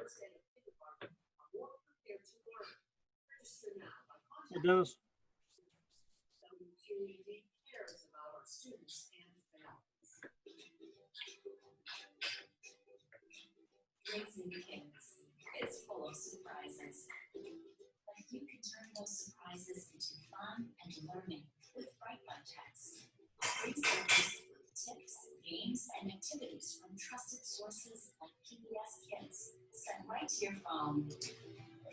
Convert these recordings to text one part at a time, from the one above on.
Hey, Dennis. WPS cares about our students and families. Raising kids, it's full of surprises. But you can turn those surprises into fun and learning with Bright Light Text. Free service with tips, games, and activities from trusted sources like PBS Kids sent right to your phone.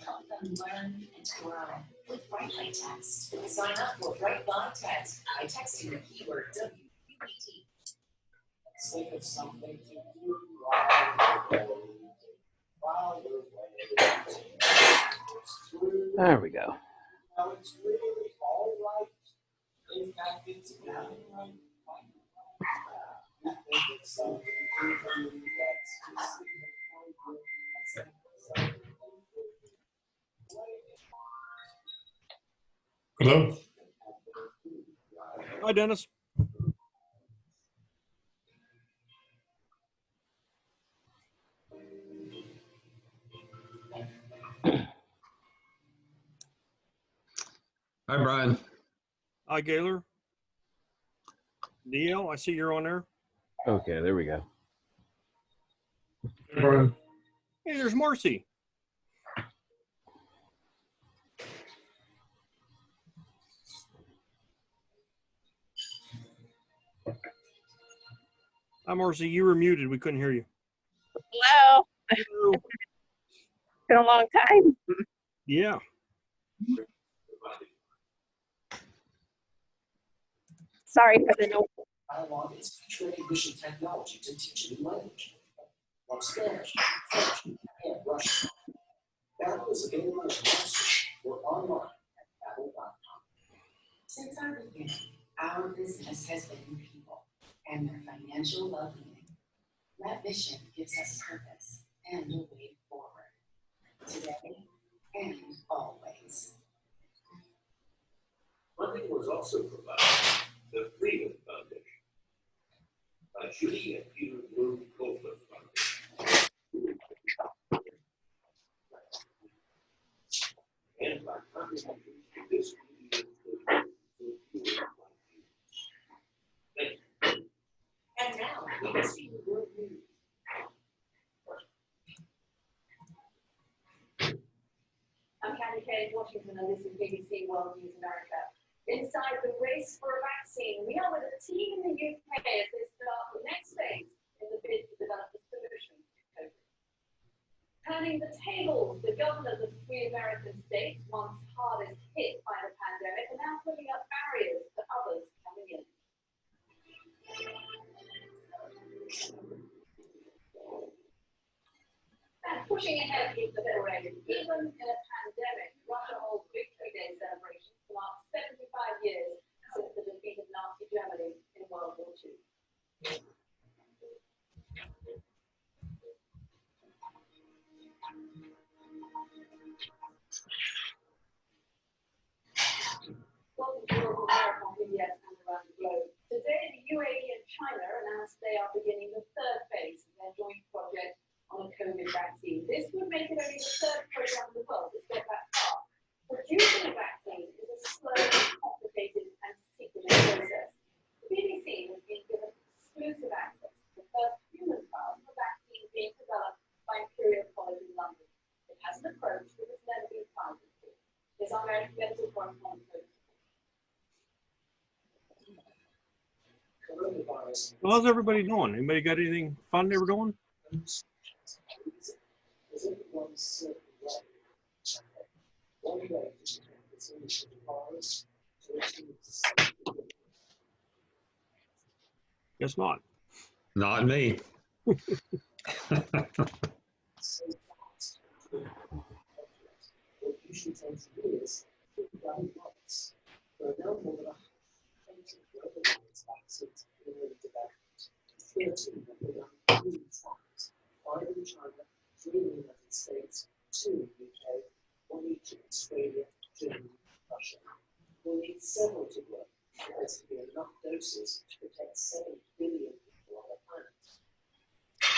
Help them learn and grow with Bright Light Text. Sign up for Bright Light Text by texting the keyword WPT. Think of something to do while we're There we go. Now it's really all right. In fact, it's not right. You think it's something to do that's specific for you. Hello. Hi, Dennis. Hi, Brian. Hi, Gaylor. Neil, I see you're on there. Okay, there we go. Hey, Brian. Hey, there's Marcy. Hi, Marcy. You were muted. We couldn't hear you. Hello. Hello. Been a long time. Yeah. Sorry for the noise. Dialogue is speech recognition technology to teach a new language, like Spanish, French, and Russian. Babbel is available as master or online at babbel.com. Since our beginning, our business has been people and their financial well-being. That mission gives us purpose and a way forward, today and always. Funding was also provided the Freedom Foundation by Judy and Peter Bloom Copeland Foundation and by contributions to this media. Thank you. And now, we can see the world news. I'm Candy Kay in Washington, and this is BBC World News America. Inside the race for a vaccine, we are with a team in the UK as they start the next phase in the bid to develop a solution to COVID. Turning the tables, the governors of three American states, once hardest hit by the pandemic, are now putting up barriers to others coming in. And pushing ahead with the parade, even in a pandemic, Russia holds Victory Day celebrations to mark 75 years since the defeat of Nazi Germany in World War II. Welcome to Global Marathon PBS and around the globe. Today, the UAE and China announced they are beginning the third phase of their joint project on a COVID vaccine. This would make it only the third program in the world to get that far. Producing a vaccine is a slow, complicated, and secretive process. The BBC has been given exclusive access to the first human trial of a vaccine being developed by Imperial College in London. It has an approach that has never been tried before. Here's our medical correspondent. Well, how's everybody doing? Anybody got anything fun they were doing? Guess not. Not me. Five in China, 3 in the United States, 2 in the UK, 1 each in Australia, Germany, Russia. We'll need several to work. There has to be enough doses to protect 7 billion people on the planet.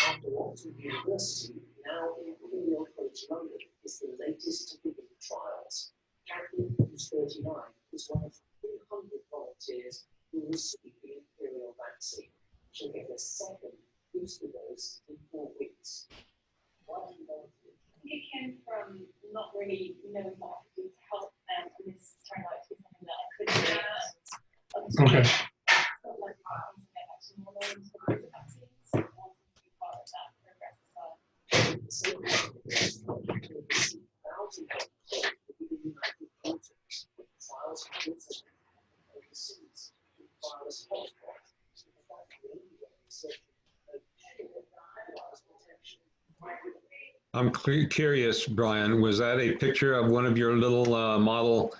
After Oxford University, now Imperial College London is the latest to begin trials. Kathleen, who's 39, is one of 300 volunteers who received the imperial vaccine. She'll get a second booster dose in 4 weeks. Why do you volunteer? I think it came from not really knowing what I could do to help them, and this turned out to be something that I could do. Okay. Felt like I wanted to get back to more knowledge about the vaccines, so I wanted to be part of that progress as well. So, thousands of people within the United Kingdom with trials for autism overseas with virus hotspots. Because that's the only way to set protection. I'm curious, Brian, was that a picture of one of your little model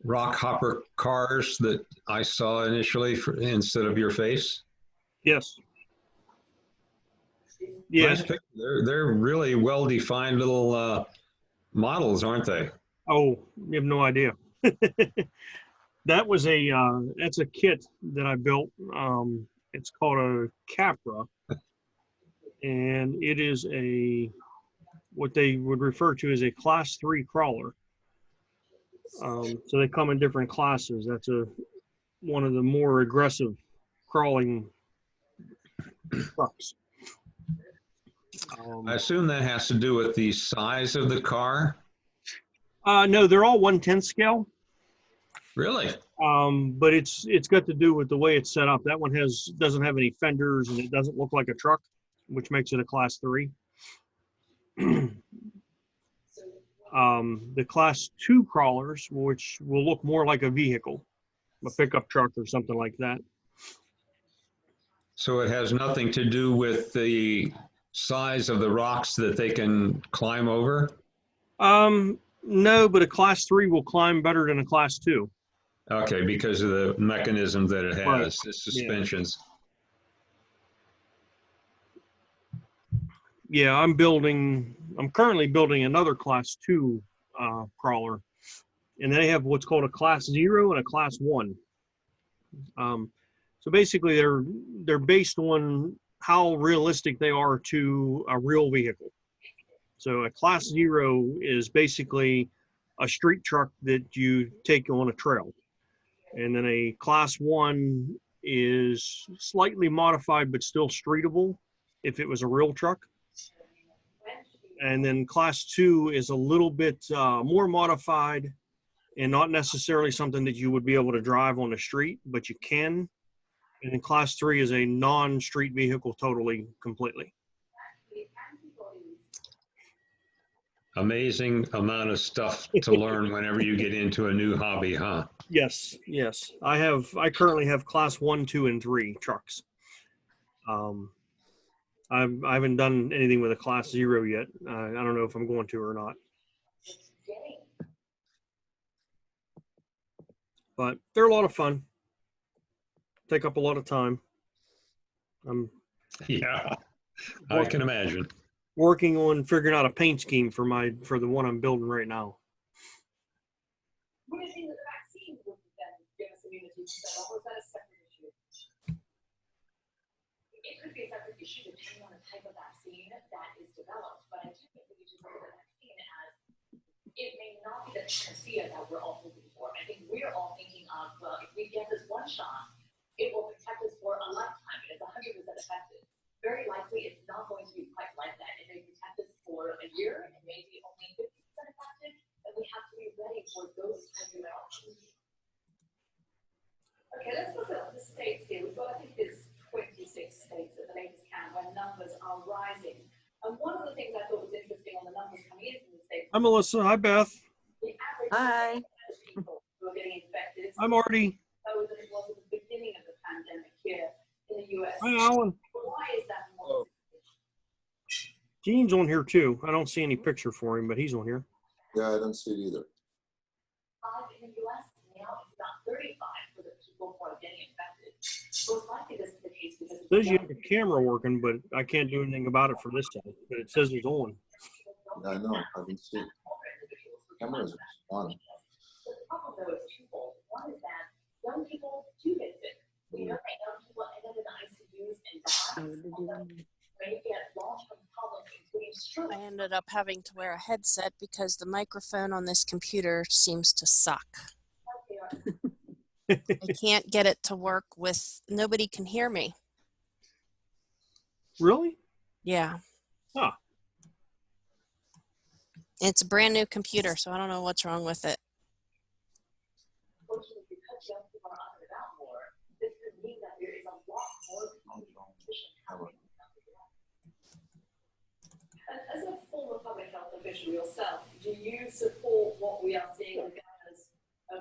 rock hopper cars that I saw initially instead of your face? Yes. Nice Yes. picture. They're really well-defined little models, aren't they? Oh, you have no idea. That was that's a kit that I built. It's called a Capra, and it is what they would refer to as a class 3 crawler. So they come in different classes. That's one of the more aggressive crawling trucks. I assume that has to do with the size of the car. No, they're all 1/10 scale. Really? But it's got to do with the way it's set up. That one doesn't have any fenders, and it doesn't look like a truck, which makes it a class 3. The class 2 crawlers, which will look more like a vehicle, a pickup truck or something like that. So it has nothing to do with the size of the rocks that they can climb over? No, but a class 3 will climb better than a class 2. Okay, because of the mechanism that it has, Right. the suspensions. Yeah, I'm currently building another class 2 crawler, and they have what's called a class 0 and a class 1. So basically they're based on how realistic they are to a real vehicle. So a class 0 is basically a street truck that you take on a trail. And then a class 1 is slightly modified, but still streetable if it was a real truck. And then class 2 is a little bit more modified and not necessarily something that you would be able to drive on the street, but you can. And then class 3 is a non-street vehicle totally, completely. Amazing amount of stuff to learn whenever you get into a new hobby, huh? Yes, yes. I currently have class 1, 2, and 3 trucks. I haven't done anything with a class 0 yet. I don't know if I'm going to or not. But they're a lot of fun. Take up a lot of time. I'm Yeah, I can imagine. working on figuring out a paint scheme for the one I'm building right now. Would it be that the vaccine would then give us immunity to that, or is that a separate issue? It could be a separate issue depending on the type of vaccine that is developed, but I do think we need to look at the vaccine as it may not be the panacea that we're all hoping for. I think we're all thinking of, well, if we get this one shot, it will protect us for a lifetime. It's 100% effective. Very likely, it's not going to be quite like that. It may protect us for a year, and maybe only 50% effective, and we have to be ready for those kinds of options. Okay, let's look at the states here. We've got, I think, it's 26 states at the latest count where numbers are rising. And one of the things I thought was interesting on the numbers coming in from the states. Hi, Melissa. Hi, Beth. The average Hi. of people who are getting infected. I'm Artie. Lower than it was at the beginning of the pandemic here in the US. Hi, Alan. Why is that more? Gene's on here too. I don't see any picture for him, but he's on here. Yeah, I don't see it either. 5 in the US, now it's about 35 for the people who are getting infected. Most likely this is the case because It says you have the camera working, but I can't do anything about it for this side. But it says it's on. Yeah, I know, I can see it. Cameras are on. The problem though is twofold. One is that young people do get sick. We know that young people end up in the ICUs and die. May get long-term problems, including I ended up having to wear a headset because the microphone on this computer seems to suck. I can't get it to work with, nobody can hear me. Really? Yeah. Huh. It's a brand new computer, so I don't know what's wrong with it. Fortunately, because young people are out and about more, this could mean that there is a lot more competition happening. As a former public health official yourself, do you support what we are seeing with governors?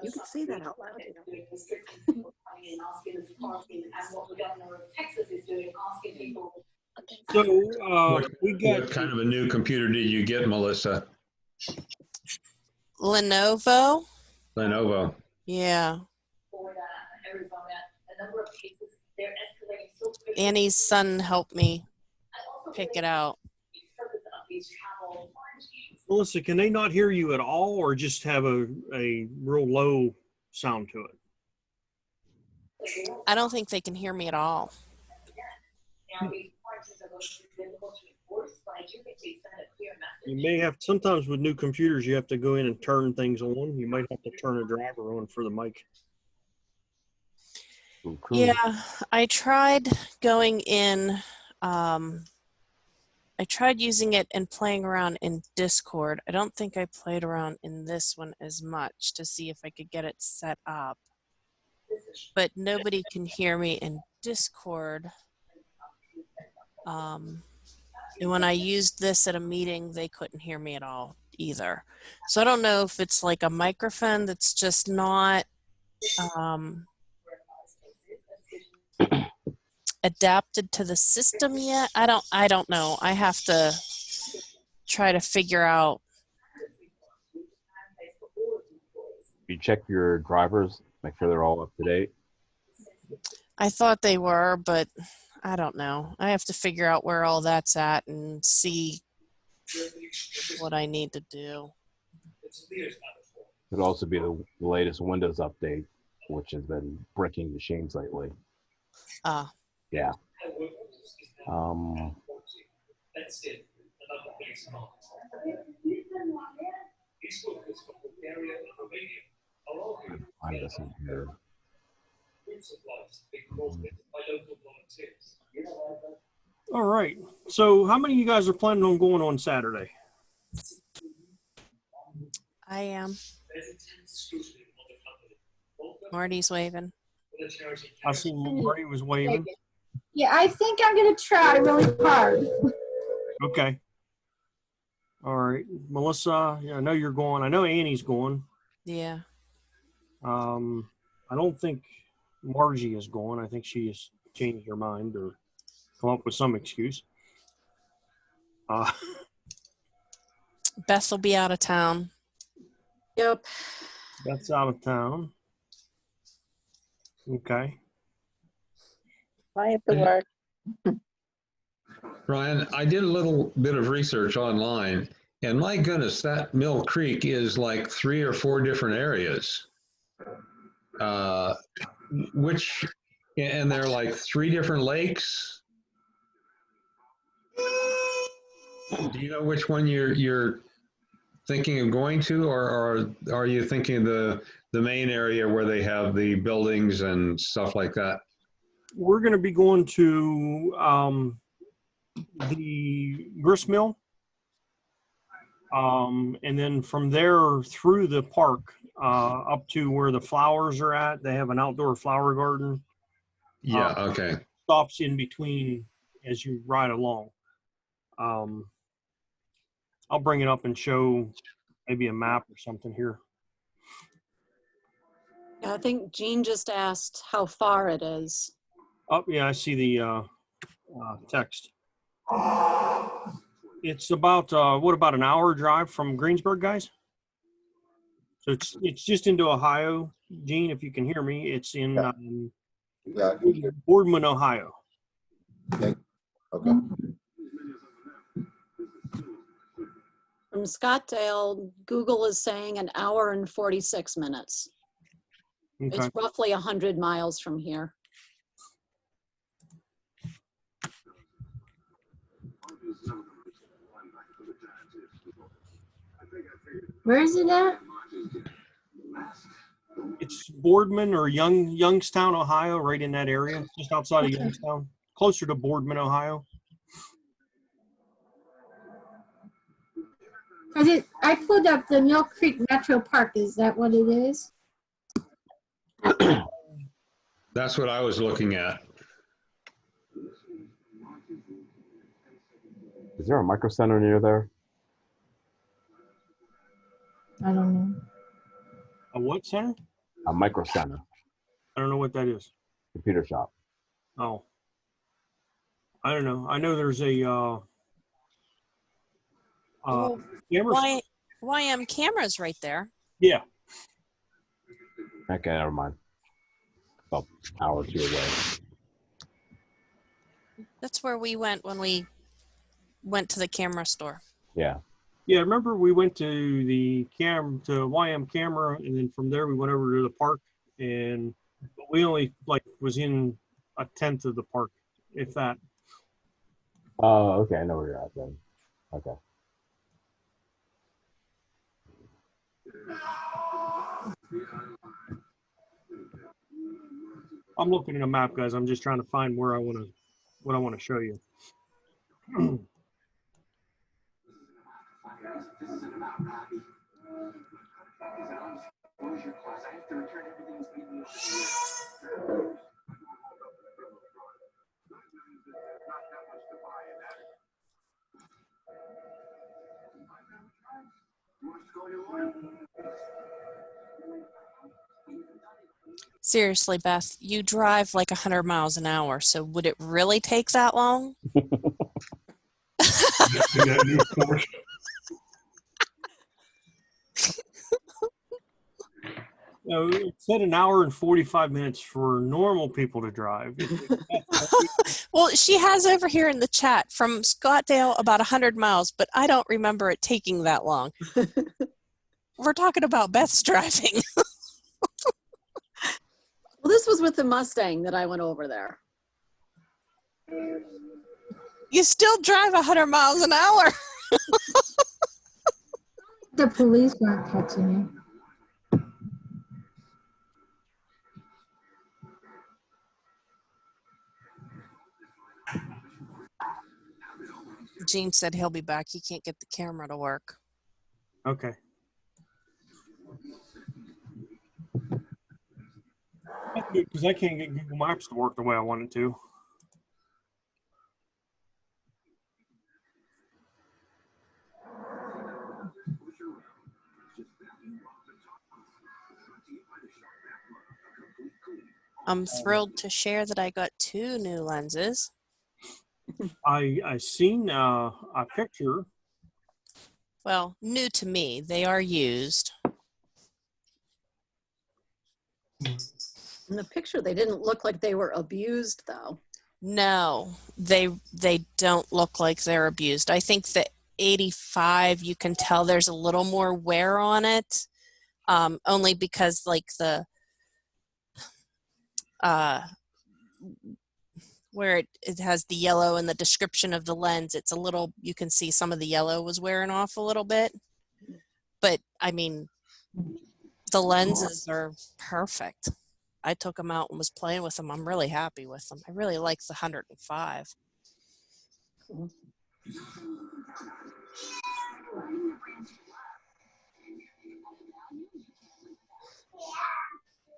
You can say that out loud, you know. Doing restricting people coming in, asking them to quarantine, and what the governor of Texas is doing, asking people. So What, we got what kind of a new computer did you get, Melissa? Lenovo? Lenovo. Yeah. For Arizona, a number of cases, they're escalating so quickly. Annie's son helped me And also pick it out. the purpose of these travel quarantines. Melissa, can they not hear you at all, or just have a real low sound to it? I don't think they can hear me at all. Now, these quarantines are going to be difficult to enforce, but I do think they send a clear message. You may have, sometimes with new computers, you have to go in and turn things on. You might have to turn a driver on for the mic. Yeah, I tried going in, I tried using it and playing around in Discord. I don't think I played around in this one as much to see if I could get it set up. But nobody can hear me in Discord. And when I used this at a meeting, they couldn't hear me at all either. So I don't know if it's like a microphone that's just not adapted to the system yet. I don't know. I have to try to figure out. You check your drivers, make sure they're all up to date. I thought they were, but I don't know. I have to figure out where all that's at and see what I need to do. Could also be the latest Windows update, which has been breaking machines lately. Yeah. Find this in here. All right. So how many of you guys are planning on going on Saturday? I am. Marty's waving. I see Marty was waving. Yeah, I think I'm going to try really hard. Okay. All right. Melissa, yeah, I know you're going. I know Annie's going. Yeah. I don't think Margie is going. I think she has changed her mind or come up with some excuse. Beth will be out of town. Yep. That's out of town. Okay. I have to work. Brian, I did a little bit of research online, and my goodness, that Mill Creek is like 3 or 4 different areas. And they're like 3 different lakes. Do you know which one you're thinking of going to, or are you thinking the main area where they have the buildings and stuff like that? We're going to be going to the grist mill, and then from there through the park up to where the flowers are at. They have an outdoor flower garden. Yeah, okay. Stops in between as you ride along. I'll bring it up and show maybe a map or something here. Yeah, I think Jean just asked how far it is. Oh, yeah, I see the text. It's about, what, about an hour drive from Greensburg, guys? So it's just into Ohio. Gene, if you can hear me, it's in Yeah, I can hear. Boardman, Ohio. Okay. From Scottsdale, Google is saying an hour and 46 minutes. Okay. It's roughly 100 miles from here. Where is it at? It's Boardman or Youngstown, Ohio, right in that area, just outside of Okay. Youngstown, closer to Boardman, Ohio. I pulled up the Mill Creek Metro Park. Is that what it is? That's what I was looking at. Is there a micro center near there? I don't know. A what center? A micro center, I don't know what that is. computer shop. Oh, I don't know. I know there's a Well, camera. YM camera's right there. Yeah. Okay, never mind. About an hour or two away. That's where we went when we went to the camera store. Yeah. Yeah, I remember we went to the to YM camera, and then from there we went over to the park, and we only was in a tenth of the park, if that. Oh, okay. I know where you're at then. Okay. I'm looking at a map, guys. I'm just trying to find where what I want to show you. Seriously, Beth, you drive like 100 miles an hour, so would it really take that long? No, it said an hour and 45 minutes for normal people to drive. Well, she has over here in the chat from Scottsdale about 100 miles, but I don't remember it taking that long. We're talking about Beth's driving. Well, this was with the Mustang that I went over there. You still drive 100 miles an hour. The police weren't catching me. Gene said he'll be back. He can't get the camera to work. Okay. Because I can't get Google Maps to work the way I want it to. I'm thrilled to share that I got 2 new lenses. I seen a picture. Well, new to me. They are used. In the picture, they didn't look like they were abused, though. No, they don't look like they're abused. I think the 85, you can tell there's a little more wear on it, only because like the where it has the yellow in the description of the lens, it's a little, you can see some of the yellow was wearing off a little bit. But I mean, the lenses are perfect. I took them out and was playing with them. I'm really happy with them. I really like the 105. So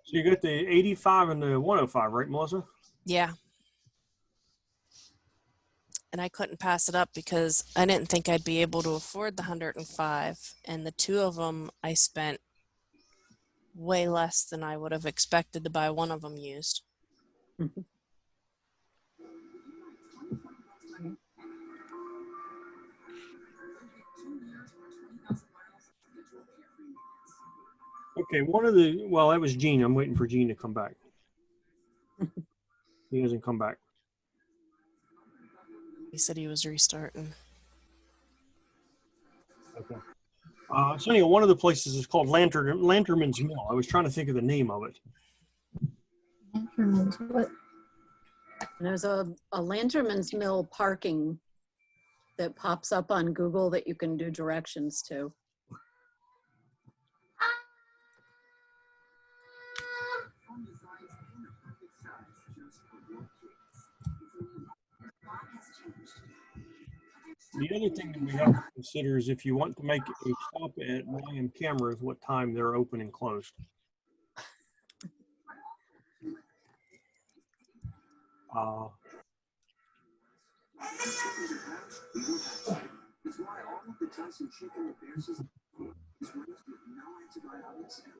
you got the 85 and the 105, right, Melissa? Yeah. And I couldn't pass it up because I didn't think I'd be able to afford the 105. And the 2 of them, I spent way less than I would have expected to buy one of them used. Okay, well, that was Gene. I'm waiting for Gene to come back. He hasn't come back. He said he was restarting. Okay. So anyway, one of the places is called Lanterman's Mill. I was trying to think of the name of it. Lanterman's what? There's a Lanterman's Mill parking that pops up on Google that you can do directions to. The other thing that we have to consider is if you want to make a stop at YM cameras, what time they're open and closed.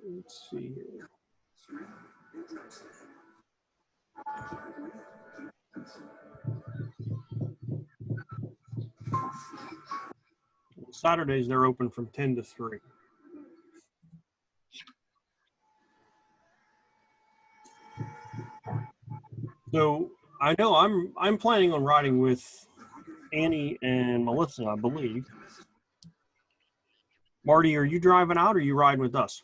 Let's see here. Saturdays they're open from 10 to 3. So I know I'm planning on riding with Annie and Melissa, I believe. Marty, are you driving out or are you riding with us?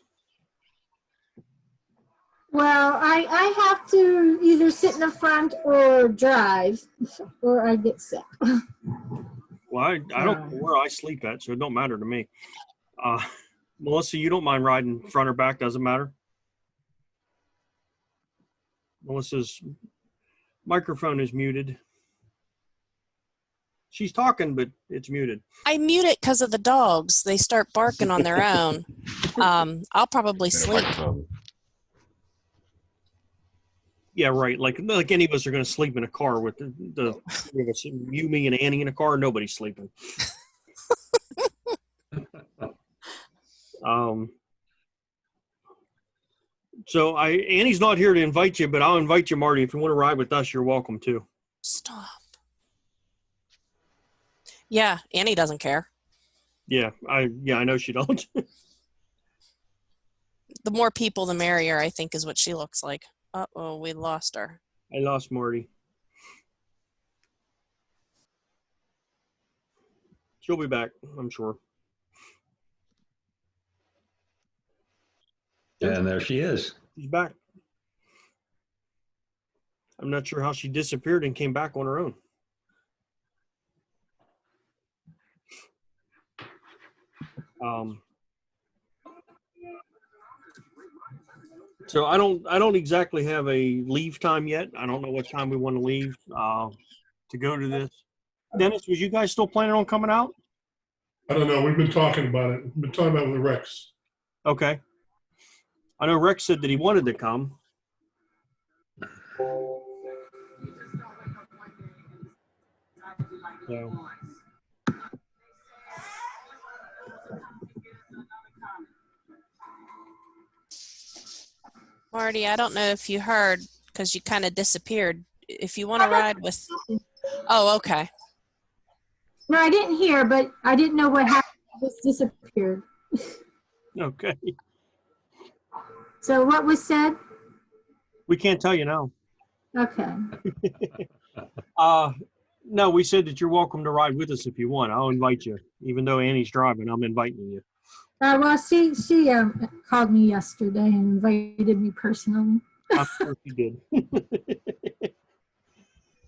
Well, I have to either sit in the front or drive, or I get sick. Well, I don't know where I sleep at, so it don't matter to me. Melissa, you don't mind riding front or back, doesn't matter? Melissa's microphone is muted. She's talking, but it's muted. I mute it because of the dogs. They start barking on their own. I'll probably sleep. Yeah, right. Like any of us are going to sleep in a car with the three of us, you, me, and Annie in a car. Nobody's sleeping. So Annie's not here to invite you, but I'll invite you, Marty. If you want to ride with us, you're welcome to. Stop. Yeah, Annie doesn't care. Yeah, I know she don't. The more people, the merrier, I think, is what she looks like. Uh-oh, we lost her. I lost Marty. She'll be back, I'm sure. And there she is. She's back. I'm not sure how she disappeared and came back on her own. So I don't exactly have a leave time yet. I don't know what time we want to leave to go to this. Dennis, was you guys still planning on coming out? I don't know. We've been talking about it. We've been talking about it with Rex. Okay. I know Rex said that he wanted to come. So. Marty, I don't know if you heard because you kind of disappeared. If you want to ride with... Oh, okay. No, I didn't hear, but I didn't know what happened. It just disappeared. Okay. So what was said? We can't tell you now. Okay. No, we said that you're welcome to ride with us if you want. I'll invite you. Even though Annie's driving, I'm inviting you. Well, she called me yesterday and invited me personally. I'm sure she did.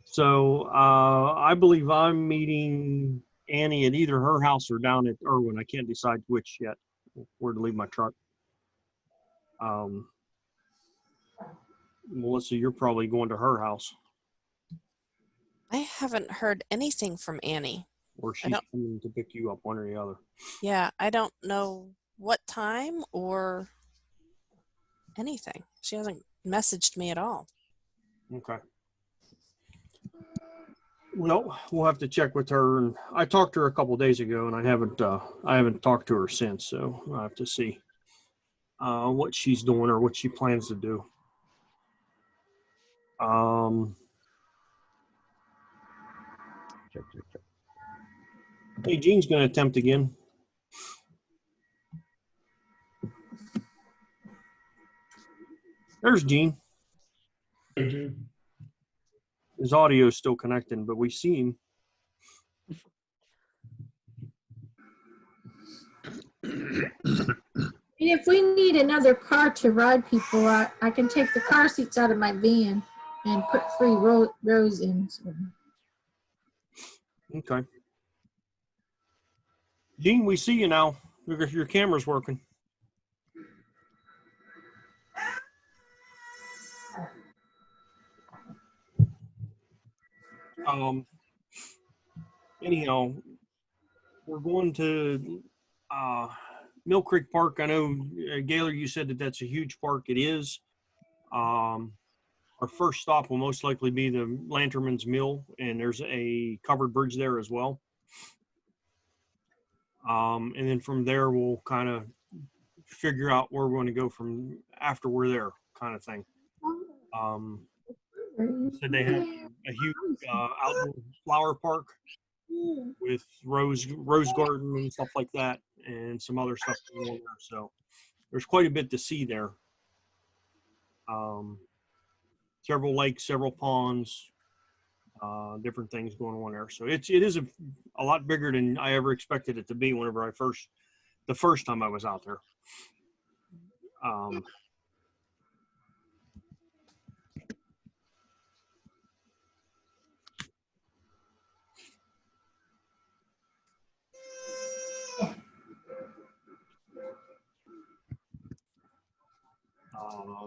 So I believe I'm meeting Annie at either her house or down at Irwin. I can't decide which yet, where to leave my truck. Melissa, you're probably going to her house. I haven't heard anything from Annie. Or she's coming to pick you up, one or the other. Yeah, I don't know what time or anything. She hasn't messaged me at all. Okay. Well, we'll have to check with her. And I talked to her a couple of days ago, and I haven't talked to her since. So I have to see what she's doing or what she plans to do. Check. Hey, Gene's going to attempt again. There's Gene. Hey, Gene. His audio is still connecting, but we see him. If we need another car to ride people, I can take the car seats out of my van and put 3 rows in. So. Okay. Gene, we see you now. Your camera's working. Anyhow, we're going to Mill Creek Park. I know, Gaylor, you said that that's a huge park. It is. Our first stop will most likely be the Lanterman's Mill, and there's a covered bridge there as well. And then from there, we'll kind of figure out where we're going to go from after we're there, kind of thing. So they have a huge outdoor flower park with rose garden and stuff like that, and some other stuff going on there. So there's quite a bit to see there. Several lakes, several ponds, different things going on there. So it is a lot bigger than I ever expected it to be whenever the first time I was out there.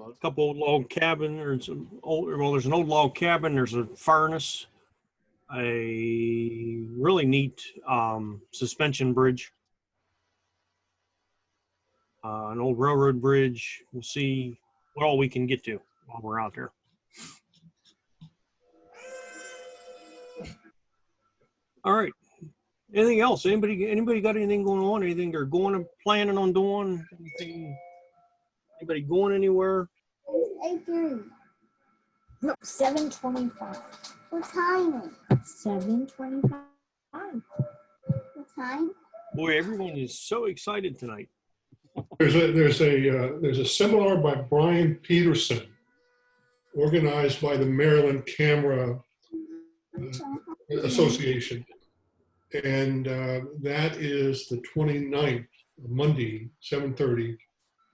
A couple old log cabin. There's an old log cabin. There's a furnace, a really neat suspension bridge, an old railroad bridge. We'll see what all we can get to while we're out there. All right. Anything else? Anybody got anything going on? Anything they're planning on doing? Anything? Anybody going anywhere? No, 7:25. What time? 7:25. What time? Boy, everyone is so excited tonight. There's a seminar by Brian Peterson, organized by the Maryland Camera Association. And that is the 29th, Monday, 7:30.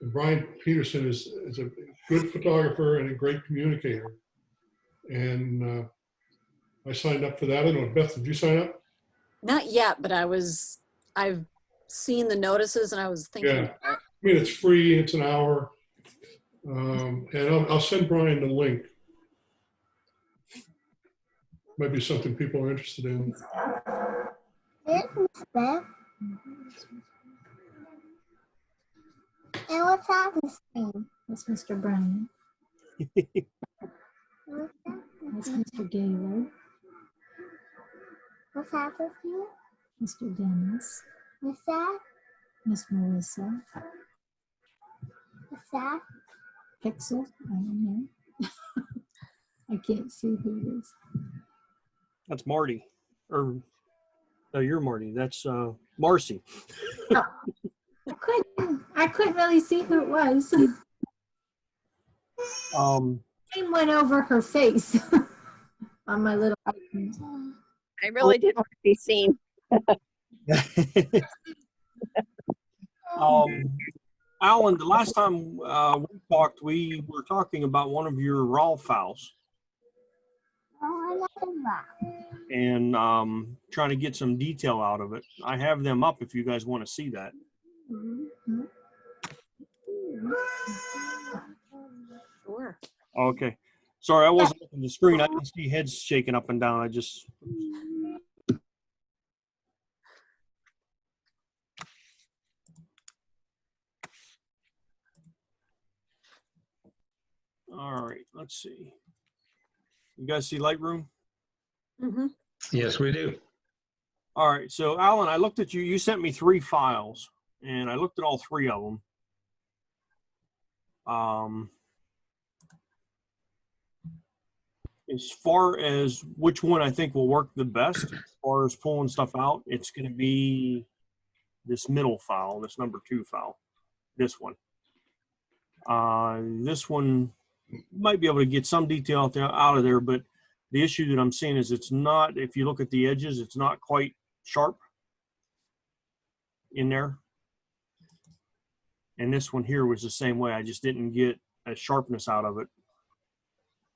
And Brian Peterson is a good photographer and a great communicator. And I signed up for that. I don't know, Beth, did you sign up? Not yet, but I've seen the notices and I was thinking. Yeah, I mean, it's free, it's an hour. And I'll send Brian the link. Might be something people are interested in. And what's that his name? That's Mr. Brown. That's Mr. Gaylor. What's that his name? Mr. Dennis. What's that? Miss Melissa. What's that? Pixel. I don't know. I can't see who it is. That's Marty. Or no, you're Marty. That's Marcy. Oh, I couldn't really see who it was. Name went over her face on my little icon. I really didn't want to be seen. Alan, the last time we talked, we were talking about one of your raw files. And trying to get some detail out of it. I have them up if you guys want to see that. Sure. Okay. Sorry, I wasn't looking at the screen. I didn't see heads shaking up and down. I just... All right, let's see. You guys see Lightroom? Mm-hmm. Yes, we do. All right, so Alan, I looked at you sent me 3 files, and I looked at all 3 of them. As far as which one I think will work the best, as far as pulling stuff out, it's going to be this middle file, this number 2 file, this one. This one might be able to get some detail out of there, but the issue that I'm seeing is it's not, if you look at the edges, it's not quite sharp in there. And this one here was the same way. I just didn't get a sharpness out of it,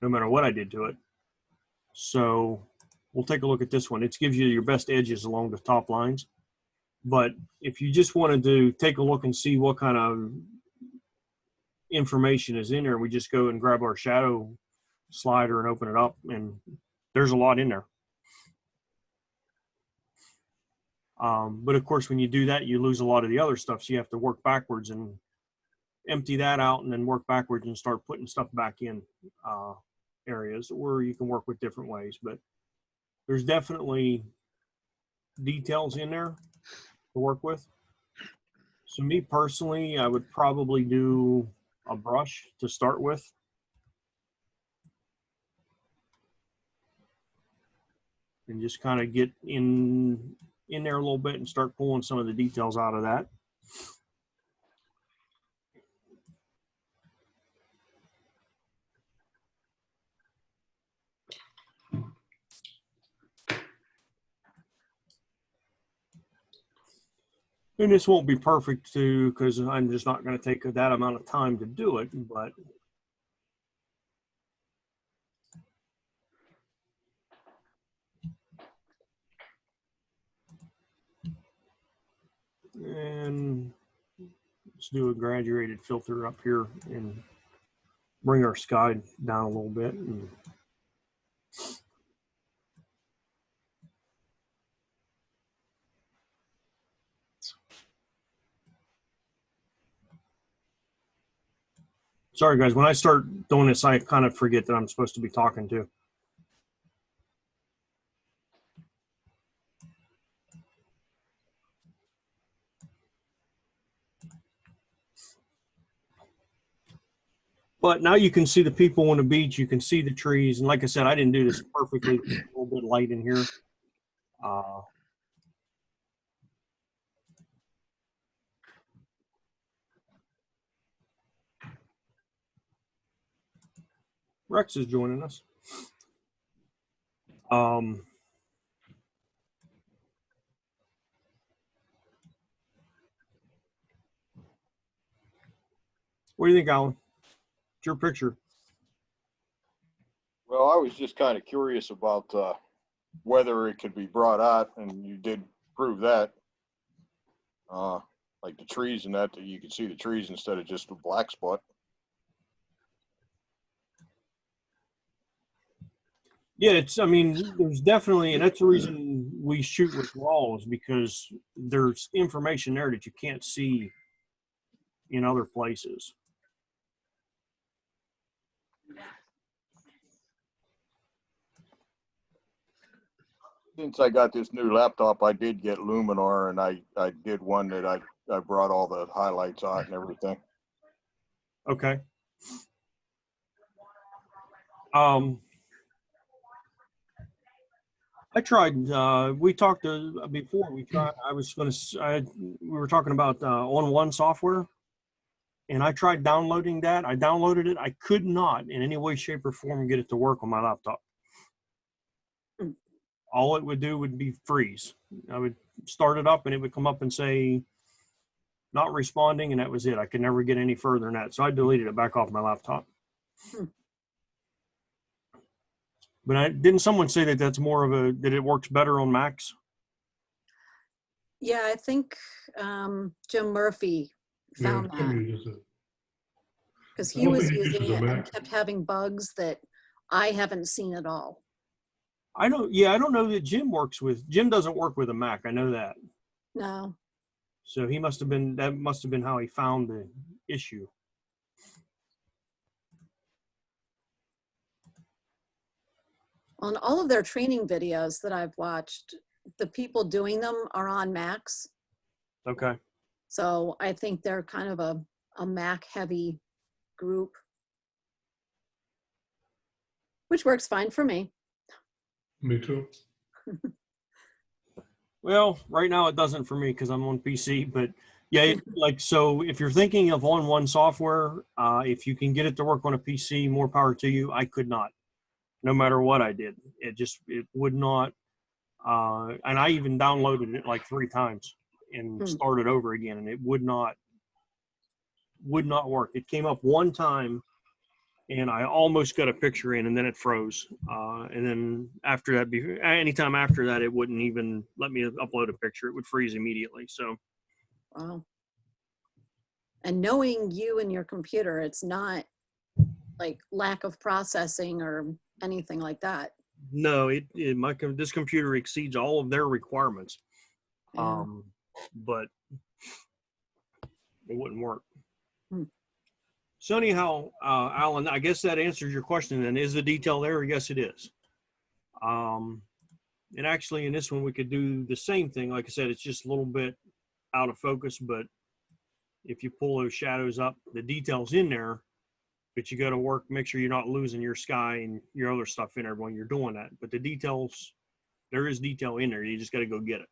no matter what I did to it. So we'll take a look at this one. It gives you your best edges along the top lines. But if you just wanted to take a look and see what kind of information is in there, we just go and grab our shadow slider and open it up, and there's a lot in there. But of course, when you do that, you lose a lot of the other stuff. So you have to work backwards and empty that out and then work backwards and start putting stuff back in areas, or you can work with different ways. But there's definitely details in there to work with. So me personally, I would probably do a brush to start with. And just kind of get in there a little bit and start pulling some of the details out of that. And this won't be perfect too, because I'm just not going to take that amount of time to do it, but and let's do a graduated filter up here and bring our sky down a little bit. And sorry guys, when I start doing this, I kind of forget that I'm supposed to be talking to. But now you can see the people on the beach, you can see the trees. And like I said, I didn't do this perfectly. A little bit light in here. Rex is joining us. What do you think, Alan? It's your picture. Well, I was just kind of curious about whether it could be brought out, and you did prove that. Like the trees and that you could see the trees instead of just a black spot. Yeah, I mean, there's definitely, and that's the reason we shoot with RAW, is because there's information there that you can't see in other places. Since I got this new laptop, I did get Luminar, and I did one that I brought all the highlights out and everything. Okay. I tried, we talked before, we were talking about on-one software, and I tried downloading that. I downloaded it. I could not in any way, shape, or form get it to work on my laptop. All it would do would be freeze. I would start it up and it would come up and say, not responding, and that was it. I could never get any further than that. So I deleted it back off my laptop. But didn't someone say that that's more of that it works better on Macs? Yeah, I think Jim Murphy found that. Because he was using it and kept having bugs that I haven't seen at all. I don't know that Jim doesn't work with a Mac. I know that. No. So that must have been how he found the issue. On all of their training videos that I've watched, the people doing them are on Macs. Okay. So I think they're kind of a Mac heavy group, which works fine for me. Me too. Well, right now it doesn't for me because I'm on PC, but yeah, so if you're thinking of on-one software, if you can get it to work on a PC, more power to you. I could not, no matter what I did. It would not. And I even downloaded it like 3 times and started over again, and it would not work. It came up one time and I almost got a picture in, and then it froze. And then after that, anytime after that, it wouldn't even let me upload a picture. It would freeze immediately. So. Wow. And knowing you and your computer, it's not like lack of processing or anything like that. No, this computer exceeds all of their requirements. Yeah. But it wouldn't work. Hmm. So anyhow, Alan, I guess that answers your question. And is the detail there? Yes, it is. And actually in this one, we could do the same thing. Like I said, it's just a little bit out of focus, but if you pull those shadows up, the detail's in there, but you got to work, make sure you're not losing your sky and your other stuff in there when you're doing that. But the details, there is detail in there. You just got to go get it.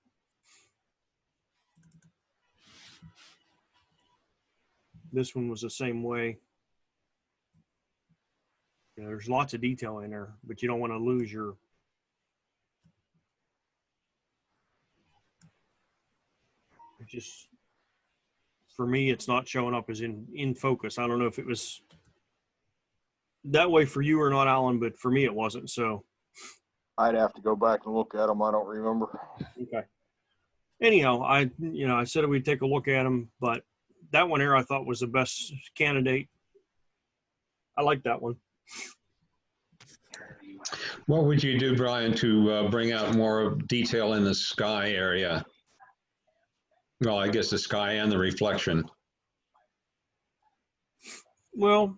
This one was the same way. You know, there's lots of detail in there, but you don't want to lose your, it just, for me, it's not showing up as in focus. I don't know if it was that way for you or not, Alan, but for me, it wasn't. So I'd have to go back and look at them. I don't remember. okay. Anyhow, I said we'd take a look at them, but that one here I thought was the best candidate. I like that one. What would you do, Brian, to bring out more detail in the sky area? Well, I guess the sky and the reflection. Well,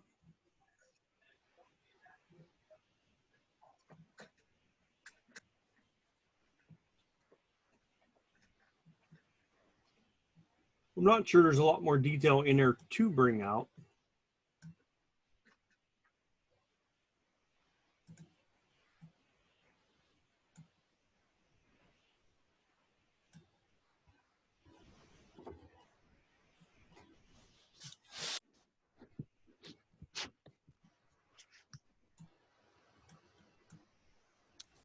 I'm not sure there's a lot more detail in there to bring out.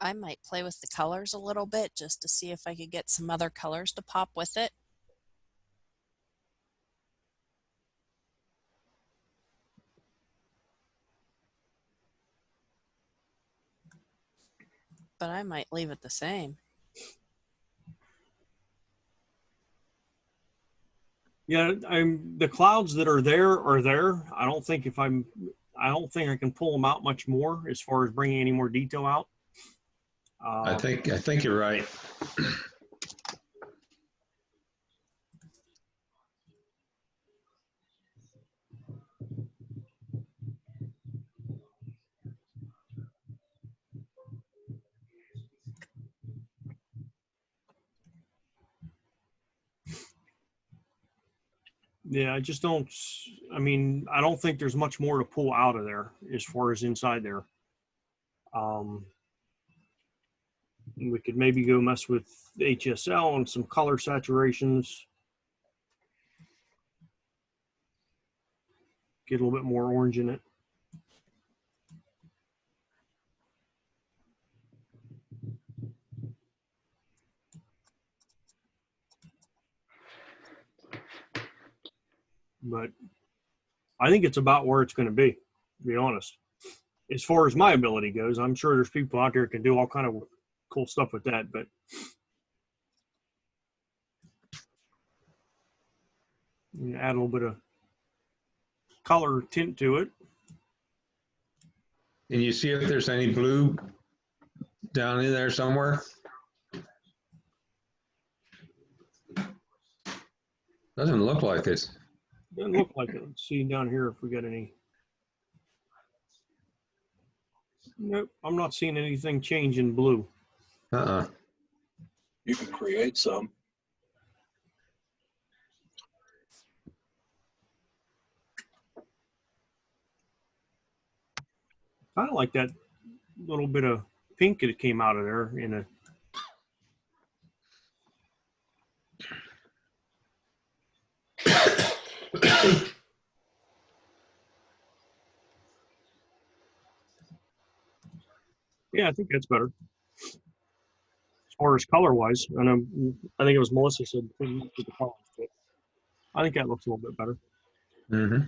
I might play with the colors a little bit just to see if I could get some other colors to pop with it. But I might leave it the same. Yeah, the clouds that are there are there. I don't think I can pull them out much more as far as bringing any more detail out. I think you're right. Yeah, I just don't. I mean, I don't think there's much more to pull out of there as far as inside there. We could maybe go mess with HSL and some color saturations. Get a little bit more orange in it. But I think it's about where it's going to be honest. As far as my ability goes, I'm sure there's people out there that can do all kind of cool stuff with that, but you add a little bit of color tint to it. Can you see if there's any blue down in there somewhere? Doesn't look like it. Doesn't look like it. Let's see down here if we got any. Nope, I'm not seeing anything change in blue. You can create some. Kind of like that little bit of pink that came out of there in a. Yeah, I think that's better. As far as color-wise, I think it was Melissa said the colors, but I think that looks a little bit better. Mm-hmm.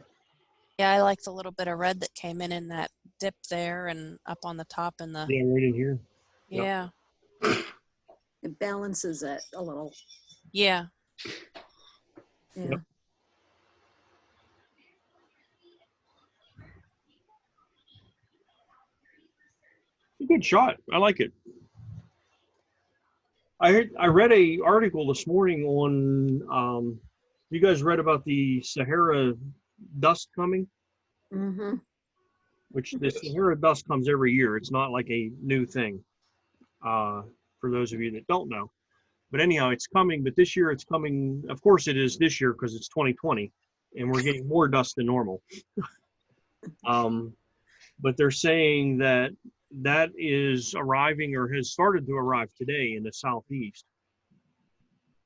Yeah, I like the little bit of red that came in that dip there and up on the top and the. Yeah, right in here. Yeah. Yep. It balances it a little. Yeah. Yeah. Yep. Good shot. I like it. I read a article this morning on, you guys read about the Sahara dust coming? Mm-hmm. Which the Sahara dust comes every year. It's not like a new thing, for those of you that don't know. But anyhow, it's coming, but this year it's coming. Of course it is this year because it's 2020 and we're getting more dust than normal. But they're saying that that is arriving or has started to arrive today in the southeast.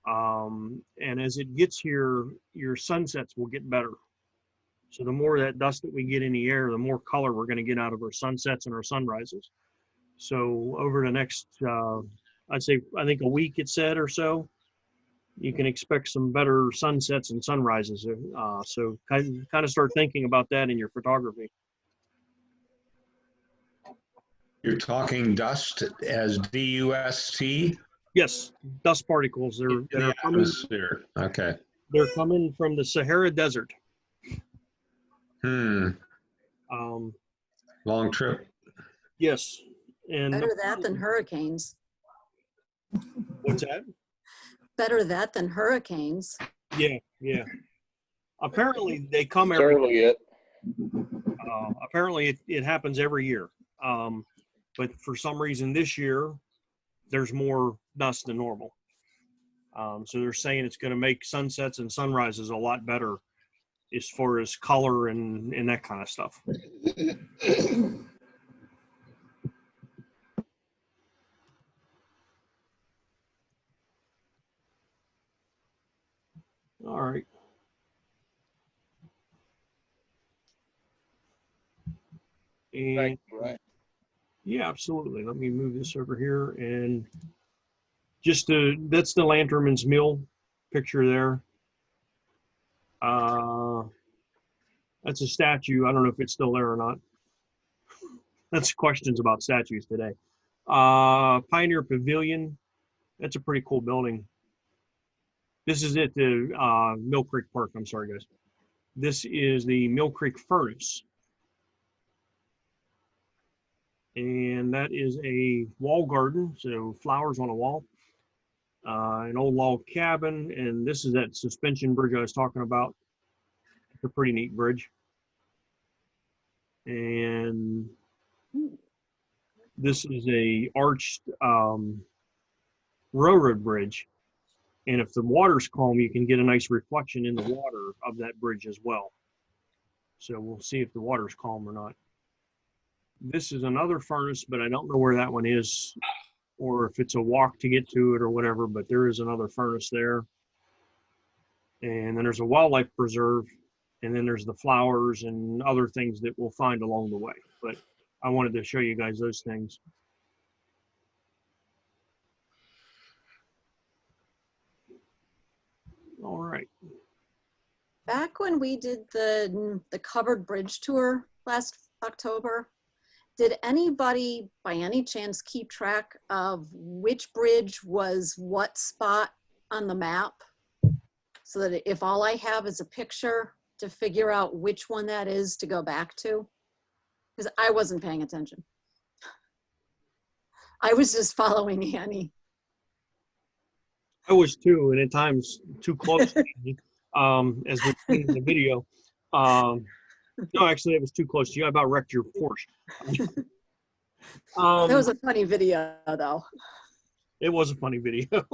And as it gets here, your sunsets will get better. So the more of that dust that we get in the air, the more color we're going to get out of our sunsets and our sunrises. So over the next, I'd say, I think a week it said or so, you can expect some better sunsets and sunrises. So kind of start thinking about that in your photography. You're talking dust as D-U-S-T? Yes, dust particles. They're coming. Atmosphere. Okay. They're coming from the Sahara Desert. Long trip. Yes, and Better that than hurricanes. What's that? Better that than hurricanes. Yeah, yeah. Apparently they come It's every. early yet. Apparently it happens every year, but for some reason this year there's more dust than normal. So they're saying it's going to make sunsets and sunrises a lot better as far as color and that kind of stuff. All right. And right. Yeah, absolutely. Let me move this over here and that's the Lanterman's Mill picture there. That's a statue. I don't know if it's still there or not. That's questions about statues today. Pioneer Pavilion. That's a pretty cool building. This is at the Mill Creek Park. I'm sorry, guys. This is the Mill Creek Furnace. And that is a wall garden, so flowers on a wall. An old log cabin, and this is that suspension bridge I was talking about. It's a pretty neat bridge. And this is a arched railroad bridge. And if the water's calm, you can get a nice reflection in the water of that bridge as well. So we'll see if the water's calm or not. This is another furnace, but I don't know where that one is or if it's a walk to get to it or whatever, but there is another furnace there. And then there's a wildlife preserve, and then there's the flowers and other things that we'll find along the way. But I wanted to show you guys those things. All right. Back when we did the covered bridge tour last October, did anybody by any chance keep track of which bridge was what spot on the map? So that if all I have is a picture to figure out which one that is to go back to? Because I wasn't paying attention. I was just following Annie. I was too, and at times too close to me, as we've seen in the video. No, actually, it was too close to you. I about wrecked your Porsche. That was a funny video, though. It was a funny video.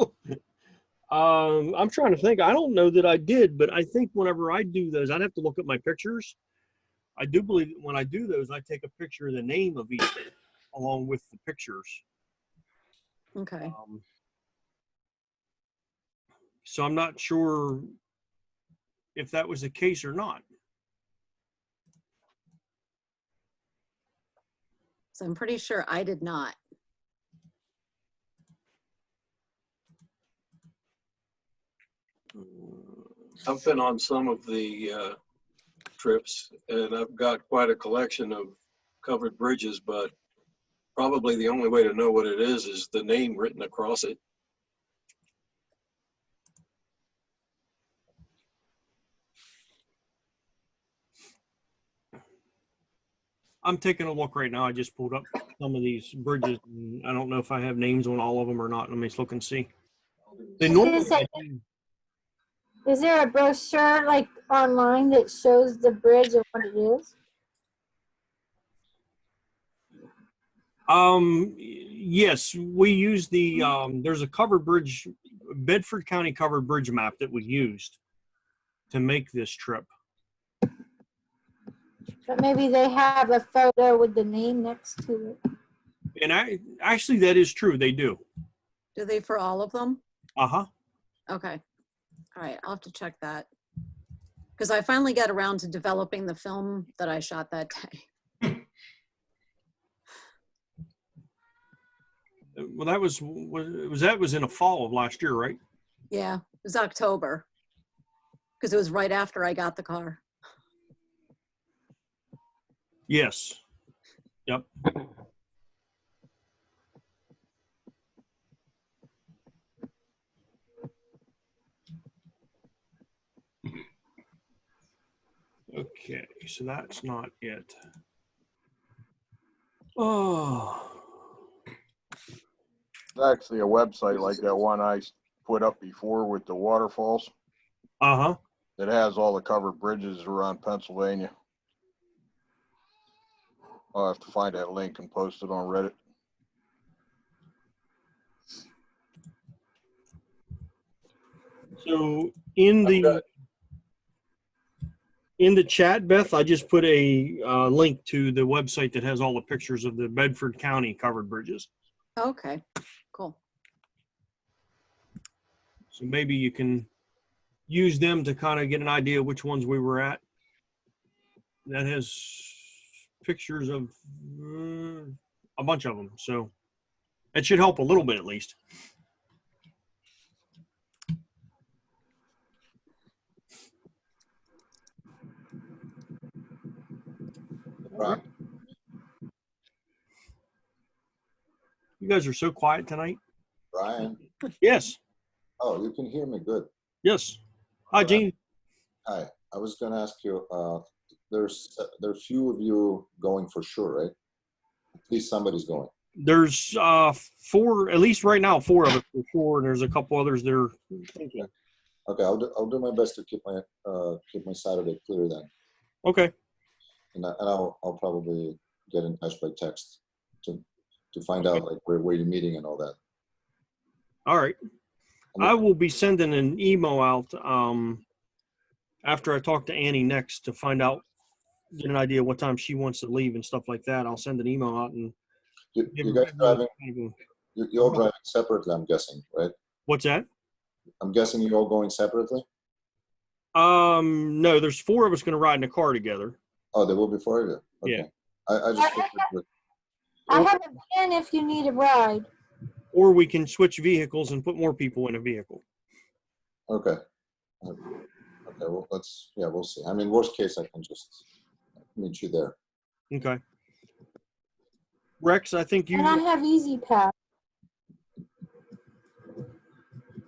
I'm trying to think. I don't know that I did, but I think whenever I do those, I'd have to look at my pictures. I do believe that when I do those, I take a picture of the name of each along with the pictures. Okay. So I'm not sure if that was the case or not. So I'm pretty sure I did not. I've been on some of the trips, and I've got quite a collection of covered bridges, but probably the only way to know what it is the name written across it. I'm taking a look right now. I just pulled up some of these bridges. And I don't know if I have names on all of them or not. Let me just look and see. They normally, Is there a brochure like online that shows the bridge and what it is? yes, we use the, there's a covered bridge, Bedford County covered bridge map that we used to make this trip. But maybe they have a photo with the name next to it. And actually that is true. They do. Do they for all of them? Uh-huh. Okay. All right, I'll have to check that. Because I finally got around to developing the film that I shot that day. Well, that was in the fall of last year, right? Yeah, it was October. Because it was right after I got the car. Yes. Yep. Okay, so that's not it. Oh. It's actually a website like that one I put up before with the waterfalls. Uh-huh. It has all the covered bridges around Pennsylvania. I'll have to find that link and post it on Reddit. So in the chat, Beth, I just put a link to the website that has all the pictures of the Bedford County covered bridges. Okay, cool. So maybe you can use them to kind of get an idea of which ones we were at. That has pictures of a bunch of them. So that should help a little bit at least. Right. You guys are so quiet tonight. Brian. Yes. Oh, you can hear me good. Yes. Hi, Gene. Hi. I was going to ask you, there's few of you going for sure, right? At least somebody's going. There's four, at least right now, four of us for sure, and there's a couple others that are thinking. Okay, I'll do my best to keep my Saturday clear then. Okay. And I'll probably get in touch by text to find out like where you're meeting and all that. All right. I will be sending an email out after I talk to Annie next to find out, get an idea what time she wants to leave and stuff like that. I'll send an email out and you guys driving. You're all driving separately, I'm guessing, right? What's that? I'm guessing you're all going separately. No, there's four of us going to ride in a car together. Oh, there will be four of you. Okay. Yeah. I just figured I have a van if you need a ride. Or we can switch vehicles and put more people in a vehicle. Okay. Okay. Well, we'll see. I mean, worst case, I can just meet you there. Okay. Rex, I think you. And I have Easy Pass.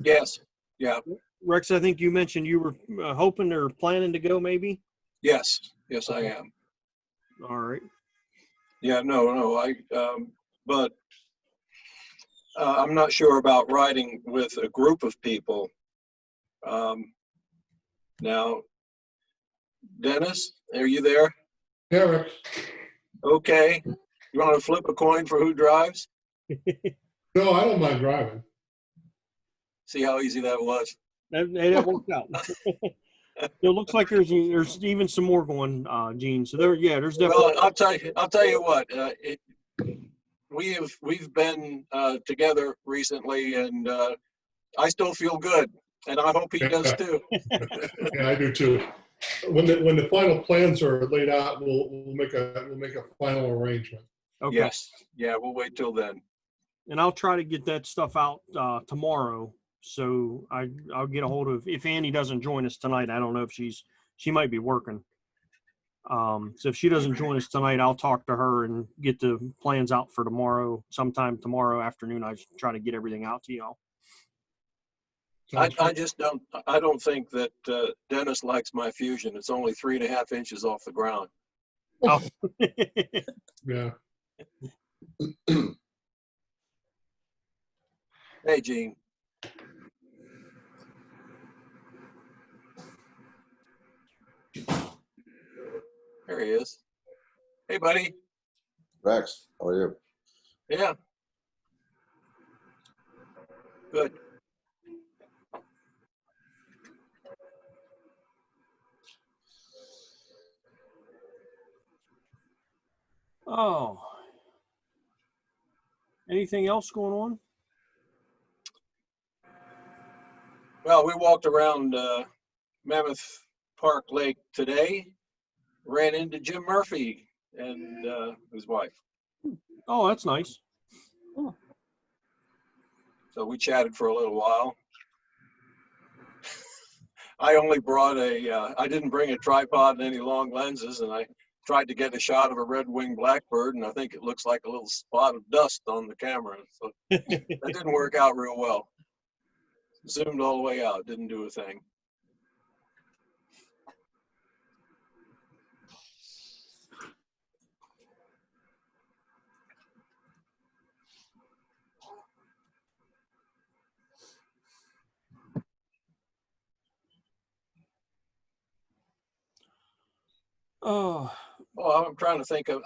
Yes. Yeah. Rex, I think you mentioned you were hoping or planning to go, maybe. Yes. Yes, I am. All right. Yeah. No. But I'm not sure about riding with a group of people. Now, Dennis, are you there? Yeah, Rex. Okay. You want to flip a coin for who drives? No, I don't mind driving. See how easy that was? That worked out. It looks like there's even some more going, Gene. So there's definitely. Well, I'll tell you what. We've been together recently, and I still feel good, and I hope he does too. Yeah, I do too. When the final plans are laid out, we'll make a final arrangement. Okay. Yes. Yeah, we'll wait till then. And I'll try to get that stuff out tomorrow. So I'll get a hold of, if Annie doesn't join us tonight, I don't know if she might be working. So if she doesn't join us tonight, I'll talk to her and get the plans out for tomorrow. Sometime tomorrow afternoon, I try to get everything out to y'all. I just don't think that Dennis likes my Fusion. It's only 3.5 inches off the ground. Oh. Yeah. Hey, Gene. There he is. Hey, buddy. Rex, how are you? Yeah. Good. Oh. Anything else going on? Well, we walked around Mammoth Park Lake today, ran into Jim Murphy and his wife. Oh, that's nice. So we chatted for a little while. I only brought I didn't bring a tripod and any long lenses, and I tried to get a shot of a red-winged blackbird, and I think it looks like a little spot of dust on the camera. So that didn't work out real well. Zoomed all the way out, didn't do a thing. Oh. Well, I'm trying to think of.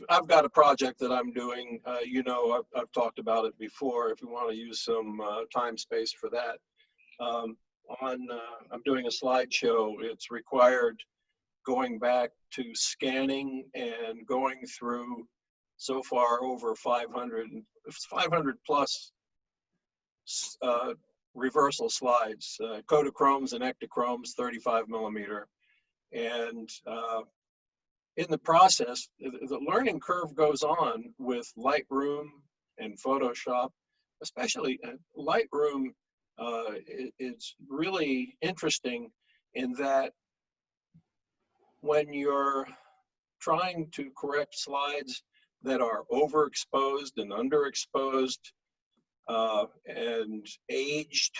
I've got a project that I'm doing. You know, I've talked about it before. If you want to use some time space for that, I'm doing a slideshow. It's required going back to scanning and going through so far over 500 plus reversal slides, Kodachromes and Ektachromes, 35 millimeter, and in the process, the learning curve goes on with Lightroom and Photoshop, especially Lightroom. It's really interesting in that when you're trying to correct slides that are overexposed and underexposed and aged,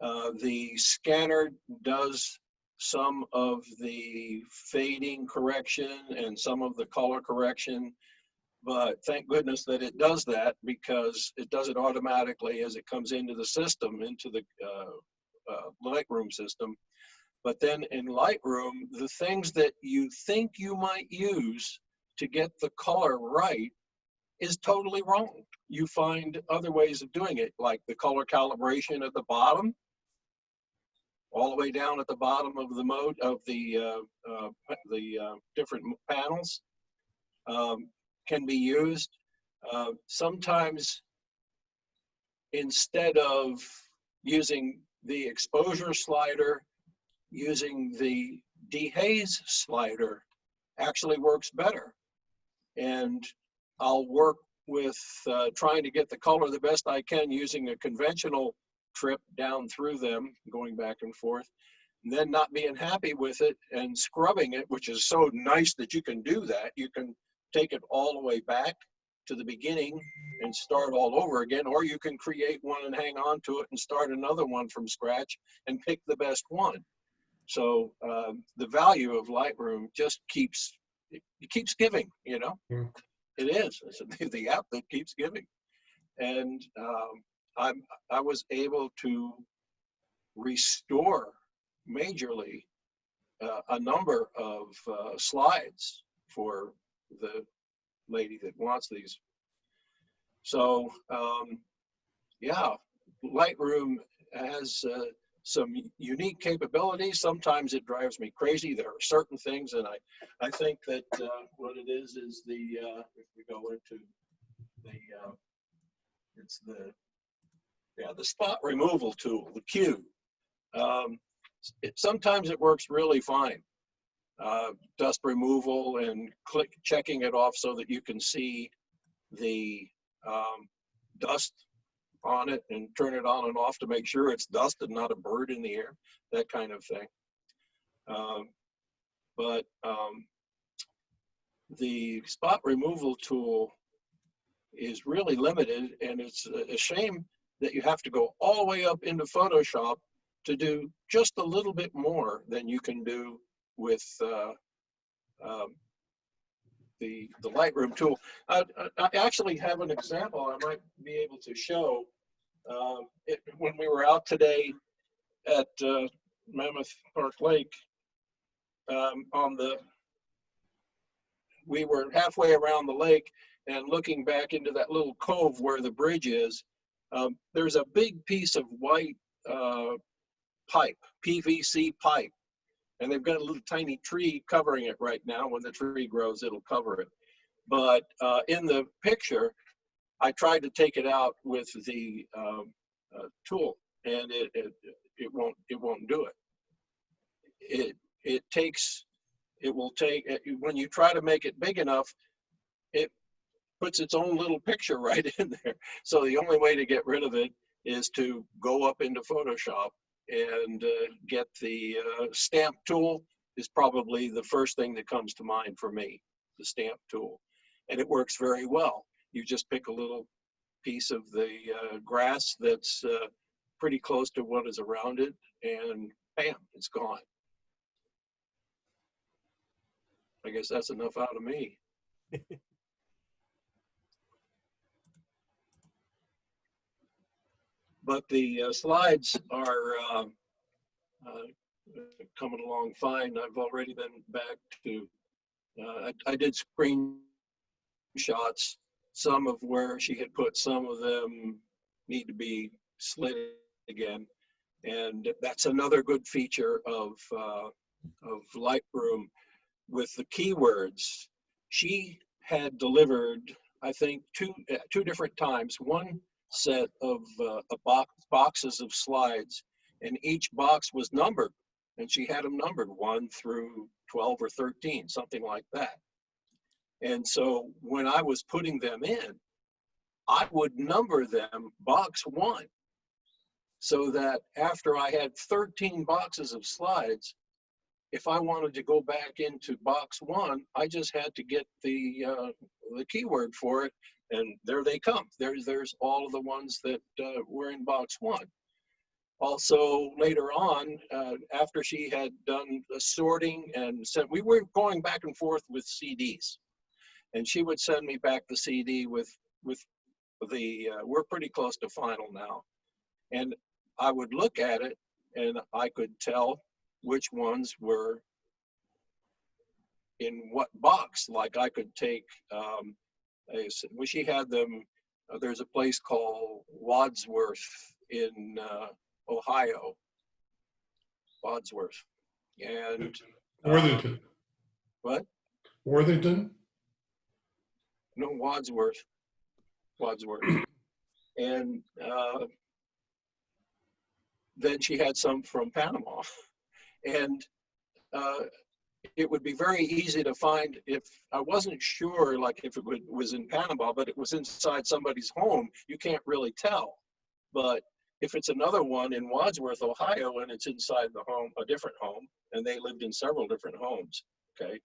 the scanner does some of the fading correction and some of the color correction, but thank goodness that it does that, because it does it automatically as it comes into the system, into the Lightroom system. But then in Lightroom, the things that you think you might use to get the color right is totally wrong. You find other ways of doing it, like the color calibration at the bottom, all the way down at the bottom of the mode of the different panels can be used. Sometimes instead of using the exposure slider, using the dehaze slider actually works better. And I'll work with trying to get the color the best I can using a conventional trip down through them, going back and forth, and then not being happy with it and scrubbing it, which is so nice that you can do that. You can take it all the way back to the beginning and start all over again, or you can create one and hang on to it and start another one from scratch and pick the best one. So the value of Lightroom just keeps giving, you know. Yeah. It is. It's the app that keeps giving. And I was able to restore majorly a number of slides for the lady that wants these. So yeah, Lightroom has some unique capabilities. Sometimes it drives me crazy. There are certain things, and I think that what it is the if we go into the it's the spot removal tool, the Q. Sometimes it works really fine. Dust removal and checking it off so that you can see the dust on it and turn it on and off to make sure it's dust and not a bird in the air, that kind of thing. But the spot removal tool is really limited, and it's a shame that you have to go all the way up into Photoshop to do just a little bit more than you can do with the Lightroom tool. I actually have an example I might be able to show. When we were out today at Mammoth Park Lake, we were halfway around the lake and looking back into that little cove where the bridge is. There's a big piece of white pipe, PVC pipe, and they've got a little tiny tree covering it right now. When the tree grows, it'll cover it. But in the picture, I tried to take it out with the tool, and it won't do it. It will take, when you try to make it big enough, it puts its own little picture right in there. So the only way to get rid of it is to go up into Photoshop and get the stamp tool. Is probably the first thing that comes to mind for me, the stamp tool. And it works very well. You just pick a little piece of the grass that's pretty close to what is around it, and bam, it's gone. I guess that's enough out of me. But the slides are coming along fine. I've already been back to, I did screenshots, some of where she had put, some of them need to be slid again. And that's another good feature of Lightroom with the keywords. She had delivered, I think, two different times, one set of boxes of slides, and each box was numbered, and she had them numbered 1 through 12 or 13, something like that. And so when I was putting them in, I would number them box 1, so that after I had 13 boxes of slides, if I wanted to go back into box 1, I just had to get the keyword for it, and there they come. There's all of the ones that were in box 1. Also, later on, after she had done the sorting and sent, we were going back and forth with CDs, and she would send me back the CD with the, we're pretty close to final now. And I would look at it, and I could tell which ones were in what box. Like I could take, when she had them, there's a place called Wadsworth in Ohio, Wadsworth, and Worthington. What? Worthington? No, Wadsworth. And then she had some from Panama, and it would be very easy to find if I wasn't sure, like if it was in Panama, but it was inside somebody's home, you can't really tell. But if it's another one in Wadsworth, Ohio, and it's inside the home, a different home, and they lived in several different homes, okay,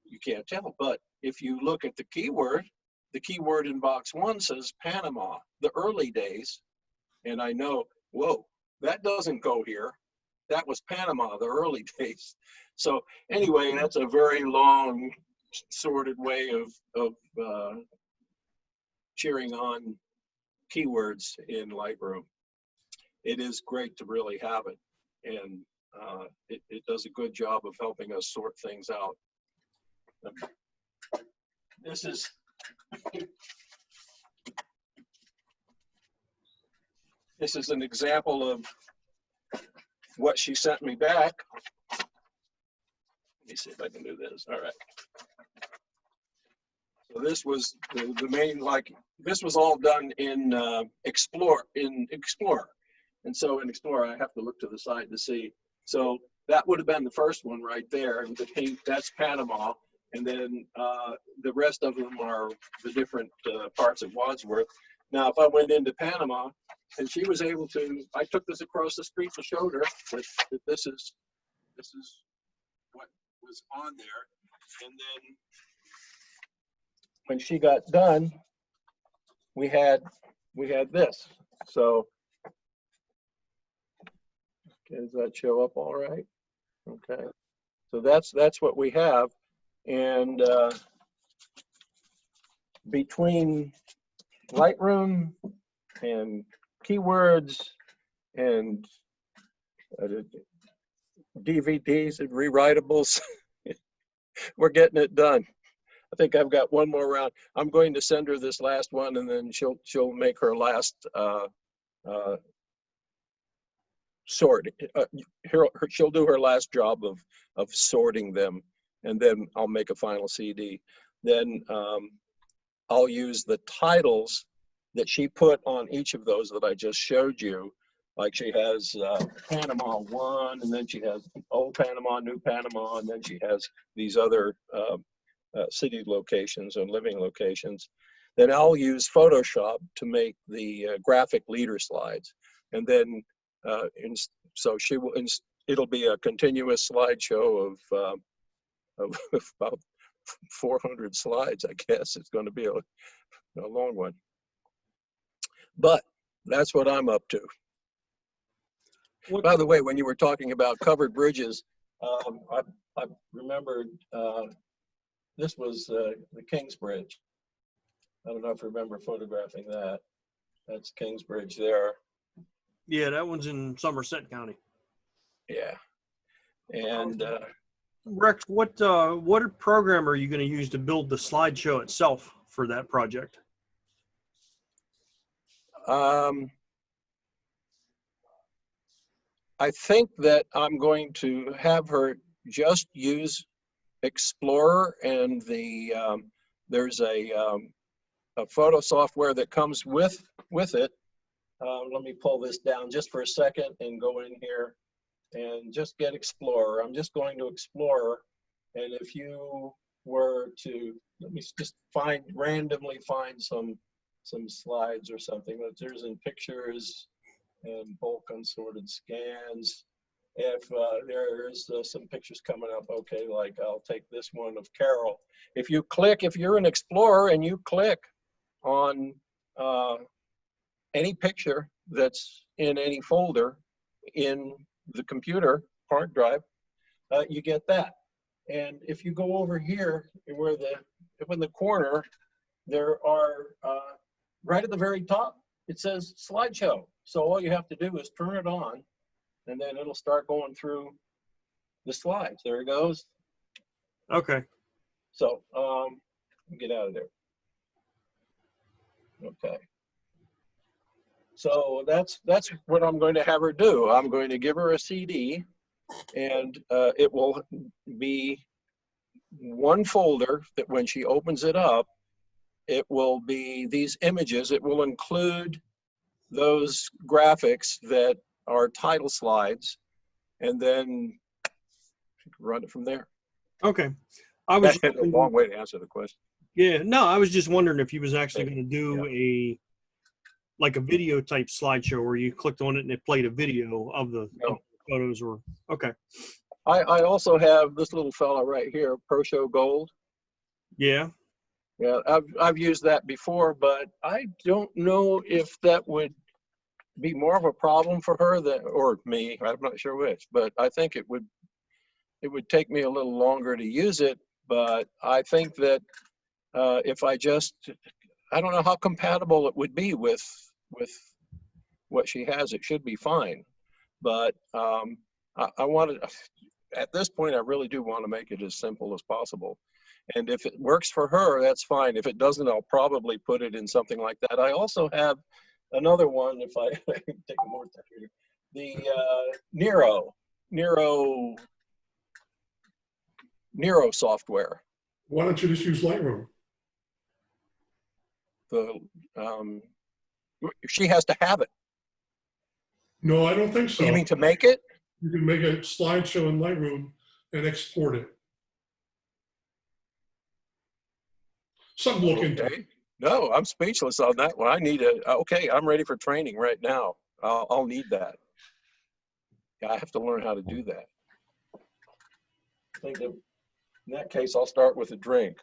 you can't tell. But if you look at the keyword in box 1 says Panama, the early days, and I know, whoa, that doesn't go here. That was Panama, the early days. So anyway, that's a very long, sorted way of cheering on keywords in Lightroom. It is great to really have it, and it does a good job of helping us sort things out. This is an example of what she sent me back. Let me see if I can do this. All right. So this was the main, like, this was all done in Explorer. And so in Explorer, I have to look to the side to see. So that would have been the first one right there. And the pink, that's Panama. And then the rest of them are the different parts of Wadsworth. Now, if I went into Panama, and she was able to, I took this across the street and showed her that this is what was on there. And then when she got done, we had this. So does that show up all right? Okay. So that's what we have. And between Lightroom and keywords and DVDs and rewritables, we're getting it done. I think I've got one more round. I'm going to send her this last one, and then she'll make her last sort. She'll do her last job of sorting them, and then I'll make a final CD. Then I'll use the titles that she put on each of those that I just showed you. Like she has Panama 1, and then she has Old Panama, New Panama, and then she has these other city locations and living locations. Then I'll use Photoshop to make the graphic leader slides. And then, so she will, it'll be a continuous slideshow of about 400 slides, I guess. It's going to be a long one. But that's what I'm up to. By the way, when you were talking about covered bridges, I remembered this was the King's Bridge. I don't know if you remember photographing that. That's King's Bridge there. Yeah, that one's in Somerset County. Yeah. And Rex, what program are you going to use to build the slideshow itself for that project? I think that I'm going to have her just use Explorer, and there's a photo software that comes with it. Let me pull this down just for a second and go in here and just get Explorer. I'm just going to Explorer, and if you were to, let me just randomly find some slides or something. There's in pictures and bulk unsorted scans. If there's some pictures coming up, okay, like I'll take this one of Carol. If you're an Explorer and you click on any picture that's in any folder in the computer hard drive, you get that. And if you go over here where in the corner, there are right at the very top, it says slideshow. So all you have to do is turn it on, and then it'll start going through the slides. There it goes. Okay. So get out of there. Okay. So that's what I'm going to have her do. I'm going to give her a CD, and it will be one folder that when she opens it up, it will be these images. It will include those graphics that are title slides, and then run it from there. Okay. I was a long way to answer the question. Yeah, no, I was just wondering if you was actually going to do a video type slideshow where you clicked on it and it played a video of the photos, or okay. I also have this little fella right here, ProShow Gold. Yeah. Yeah, I've used that before, but I don't know if that would be more of a problem for her or me. I'm not sure which, but I think it would take me a little longer to use it. But I think that if I don't know how compatible it would be with what she has. It should be fine, but I wanted, at this point, I really do want to make it as simple as possible. And if it works for her, that's fine. If it doesn't, I'll probably put it in something like that. I also have another one, if I take more time here, the Nero software. Why don't you just use Lightroom? She has to have it. No, I don't think so. You mean to make it? You can make a slideshow in Lightroom and export it. Something to look into. No, I'm speechless on that one. I need okay, I'm ready for training right now. I'll need that. Yeah, I have to learn how to do that. I think that in that case, I'll start with a drink.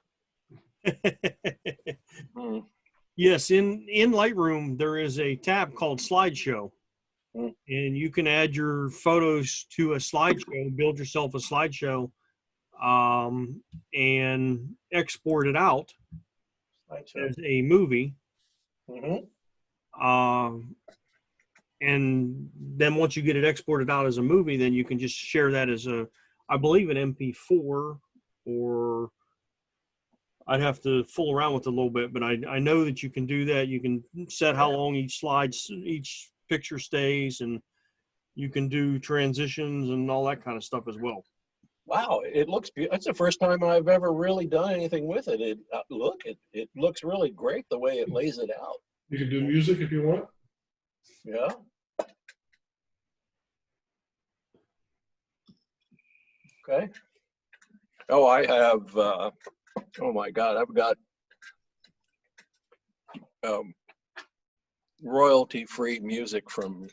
Yes, in Lightroom, there is a tab called Slideshow. And you can add your photos to a slideshow, build yourself a slideshow, and export it out. as a movie. And then once you get it exported out as a movie, then you can just share that as a, I believe, an MP4, or I'd have to fool around with it a little bit, but I know that you can do that. You can set how long each picture stays, and you can do transitions and all that kind of stuff as well. Wow, it looks beautiful. That's the first time I've ever really done anything with it. It looks really great the way it lays it out. You can do music if you want. Yeah. Okay. Oh, I have, oh my God, I've got royalty-free music from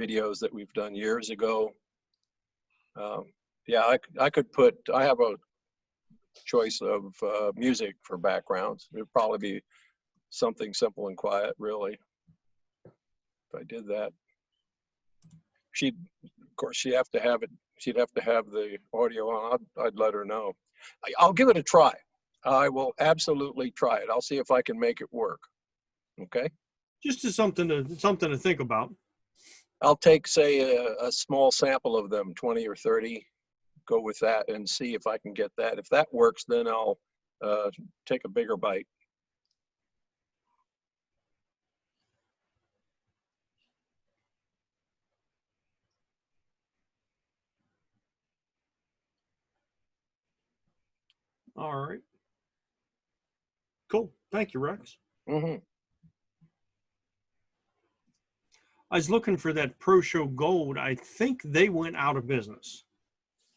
videos that we've done years ago. Yeah, I have a choice of music for backgrounds. It'd probably be something simple and quiet, really. If I did that, of course, she'd have to have the audio on. I'd let her know. I'll give it a try. I will absolutely try it. I'll see if I can make it work. Okay. Just as something to think about. I'll take, say, a small sample of them, 20 or 30, go with that and see if I can get that. If that works, then I'll take a bigger bite. All right. Cool. Thank you, Rex. Mm-hmm. I was looking for that Pro Show Gold. I think they went out of business.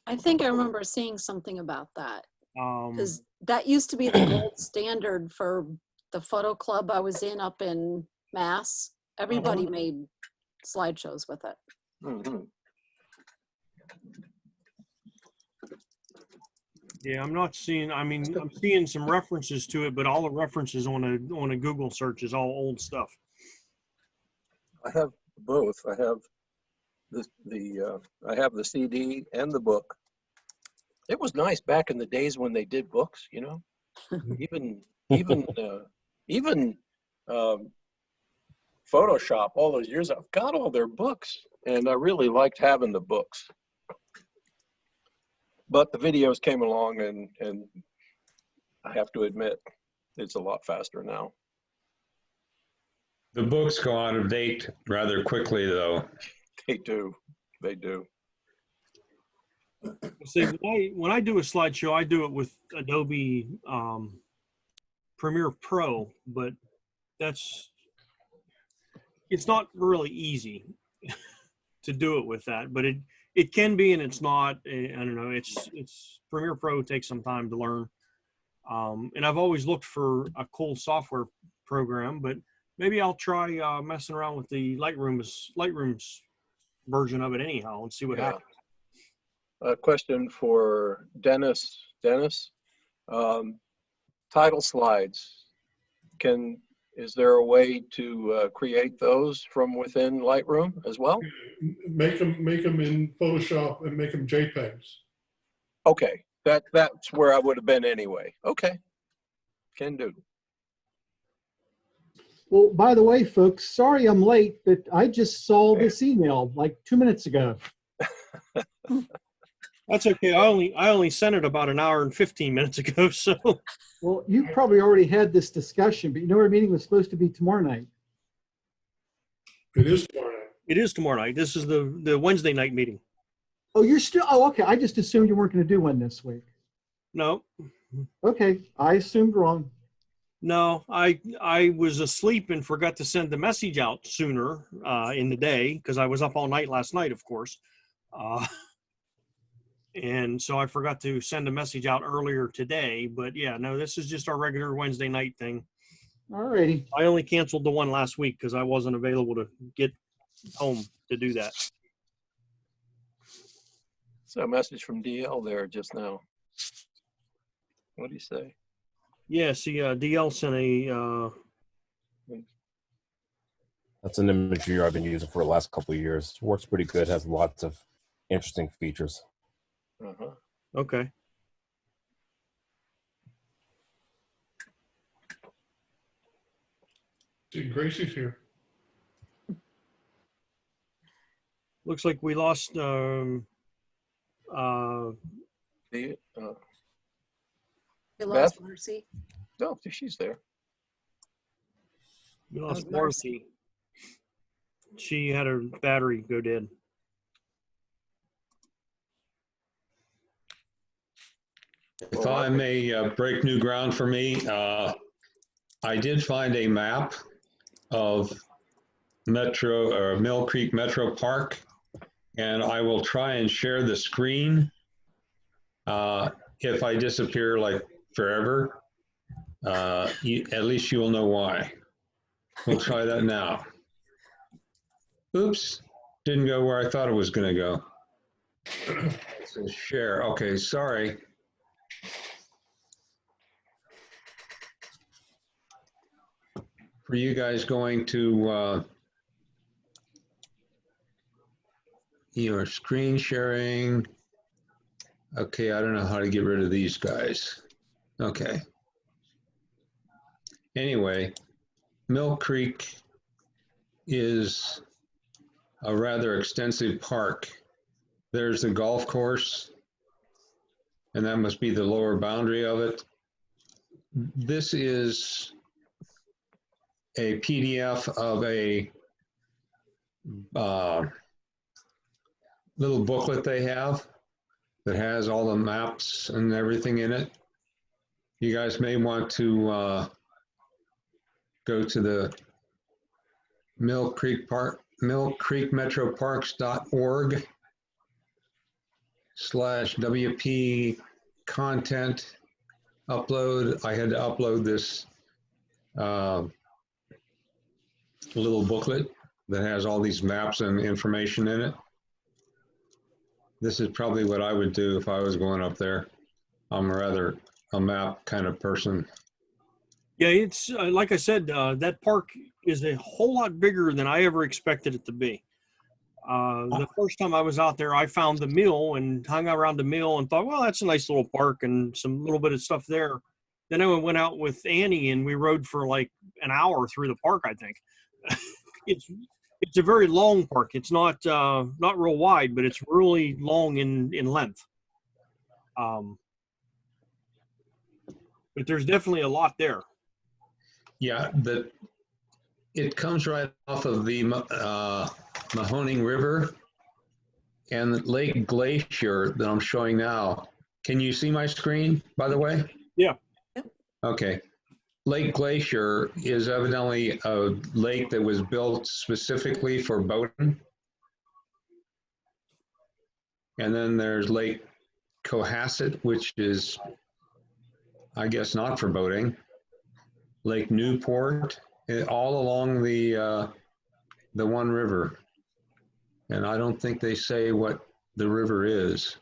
I think I remember seeing something about that. Because that used to be the gold standard for the photo club I was in up in Mass. Everybody made slideshows with it. Mm-hmm. Yeah, I'm not seeing, I mean, I'm seeing some references to it, but all the references on a Google search is all old stuff. I have both. I have I have the CD and the book. It was nice back in the days when they did books, you know. even Photoshop all those years. I've got all their books, and I really liked having the books. But the videos came along, and I have to admit, it's a lot faster now. The books go out of date rather quickly, though. They do. They do. See, when I do a slideshow, I do it with Adobe Premiere Pro, but it's not really easy to do it with that. But it can be, and it's not. I don't know. It's Premiere Pro takes some time to learn, and I've always looked for a cool software program, but maybe I'll try messing around with the Lightroom's version of it anyhow and see what happens. A question for Dennis. Dennis, title slides. Is there a way to create those from within Lightroom as well? Make them in Photoshop and make them JPEGs. Okay, that's where I would have been anyway. Okay, can do. Well, by the way, folks, sorry I'm late, but I just saw this email like 2 minutes ago. That's okay. I only sent it about an hour and 15 minutes ago. So, well, you probably already had this discussion, but you know our meeting was supposed to be tomorrow night. It is tomorrow night. It is tomorrow night. This is the Wednesday night meeting. Oh, you're still. Oh, okay. I just assumed you weren't going to do one this week. No. Okay, I assumed wrong. No, I was asleep and forgot to send the message out sooner in the day because I was up all night last night, of course. And so I forgot to send a message out earlier today. But yeah, no, this is just our regular Wednesday night thing. All righty. I only canceled the one last week because I wasn't available to get home to do that. So a message from DL there just now. What do you say? Yeah, see, DL sent a... That's an imagery I've been using for the last couple of years. Works pretty good, has lots of interesting features. Okay. See, Gracie's here. Looks like we lost The, We Beth? lost Marcy. no, she's there. we That lost was Marcy. Marcy. She had her battery go dead. If I may break new ground for me, I did find a map of Mill Creek Metro Park, and I will try and share the screen. If I disappear like forever, at least you will know why. We'll try that now. Oops, didn't go where I thought it was going to go. So share. Okay, sorry. For you guys going to your screen sharing. Okay, I don't know how to get rid of these guys. Okay. Anyway, Mill Creek is a rather extensive park. There's the golf course, and that must be the lower boundary of it. This is a PDF of a little booklet they have that has all the maps and everything in it. You guys may want to go to the Mill Creek MillCreekMetroParks.org/WP content upload. I had to upload this little booklet that has all these maps and information in it. This is probably what I would do if I was going up there. I'm rather a map kind of person. Yeah, it's like I said, that park is a whole lot bigger than I ever expected it to be. The first time I was out there, I found the mill and hung around the mill and thought, well, that's a nice little park and some little bit of stuff there. Then I went out with Annie and we rode for like an hour through the park, I think. It's a very long park. It's not real wide, but it's really long in length. But there's definitely a lot there. Yeah, it comes right off of the Mahoning River and Lake Glacier that I'm showing now. Can you see my screen, by the way? Yeah. Okay. Lake Glacier is evidently a lake that was built specifically for boating. And then there's Lake Cohasset, which is, I guess, not for boating. Lake Newport, all along the one river. And I don't think they say what the river is.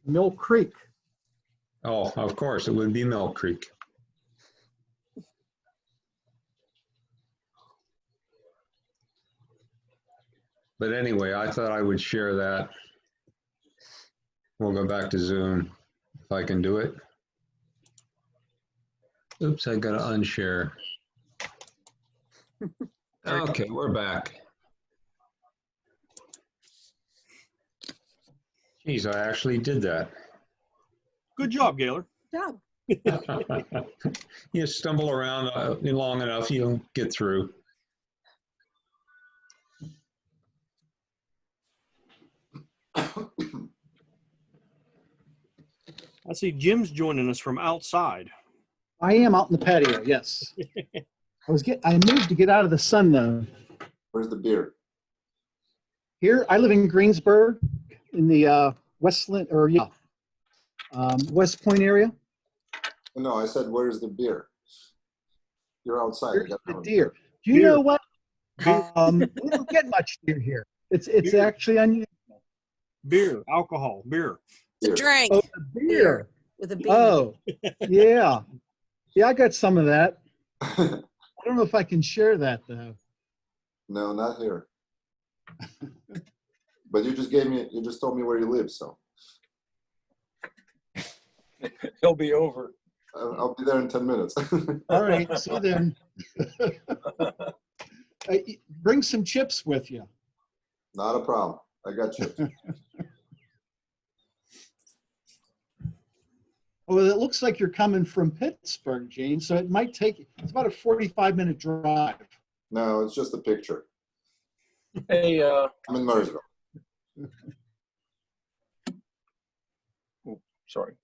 Mill Creek. Oh, of course, it would be Mill Creek. But anyway, I thought I would share that. We'll go back to Zoom if I can do it. Oops, I got to unshare. Okay, we're back. Geez, I actually did that. Good job, Gaylor. Good job. You stumble around long enough, you'll get through. I see Jim's joining us from outside. I am out in the patio, yes. I moved to get out of the sun though. Where's the beer? Here, I live in Greensburg in the West Point area. No, I said, where's the beer? You're outside. Here's the deer. Do you know what? We don't get much deer here. It's actually unusual. Beer, alcohol, beer. The drink. Oh, the beer. With a B. Oh, yeah. Yeah, I got some of that. I don't know if I can share that though. No, not here. But you just told me where you live, so. He'll be over. I'll be there in 10 minutes. All right, see you then. Bring some chips with you. Not a problem. I got you. Well, it looks like you're coming from Pittsburgh, Gene, so it might take, it's about a 45-minute drive. No, it's just a picture. Hey, I'm in Murrysville. sorry.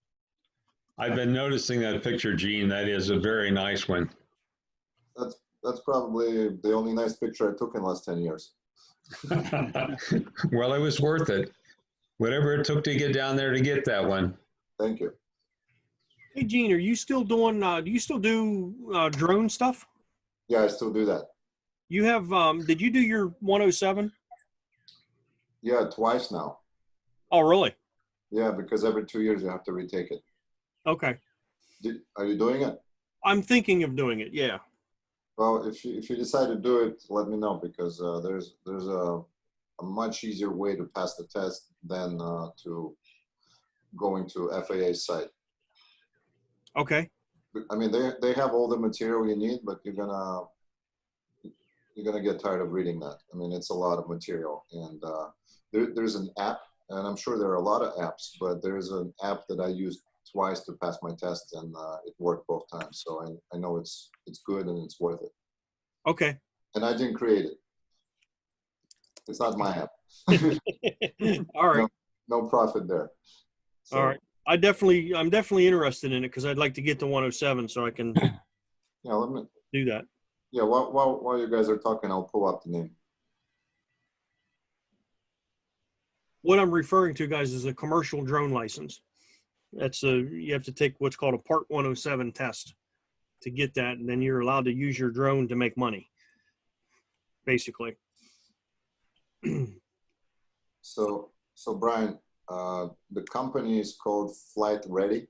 I've been noticing that picture, Gene. That is a very nice one. That's probably the only nice picture I took in the last 10 years. Well, it was worth it. Whatever it took to get down there to get that one. Thank you. Hey, Gene, are you still doing, do you still do drone stuff? Yeah, I still do that. You have, did you do your 107? Yeah, twice now. Oh, really? Yeah, because every 2 years you have to retake it. Okay. Are you doing it? I'm thinking of doing it, yeah. Well, if you decide to do it, let me know, because there's a much easier way to pass the test than to going to FAA's site. Okay. I mean, they have all the material you need, but you're gonna get tired of reading that. I mean, it's a lot of material, and there's an app, and I'm sure there are a lot of apps, but there's an app that I used twice to pass my test, and it worked both times. So I know it's good and it's worth it. Okay. And I didn't create it. It's not my app. All right. No profit there. So, All right. I'm definitely interested in it because I'd like to get to 107 so I can yeah, let me do that. Yeah, while you guys are talking, I'll pull up the name. What I'm referring to, guys, is a commercial drone license. You have to take what's called a Part 107 test to get that, and then you're allowed to use your drone to make money, basically. So Brian, the company is called Flight Ready,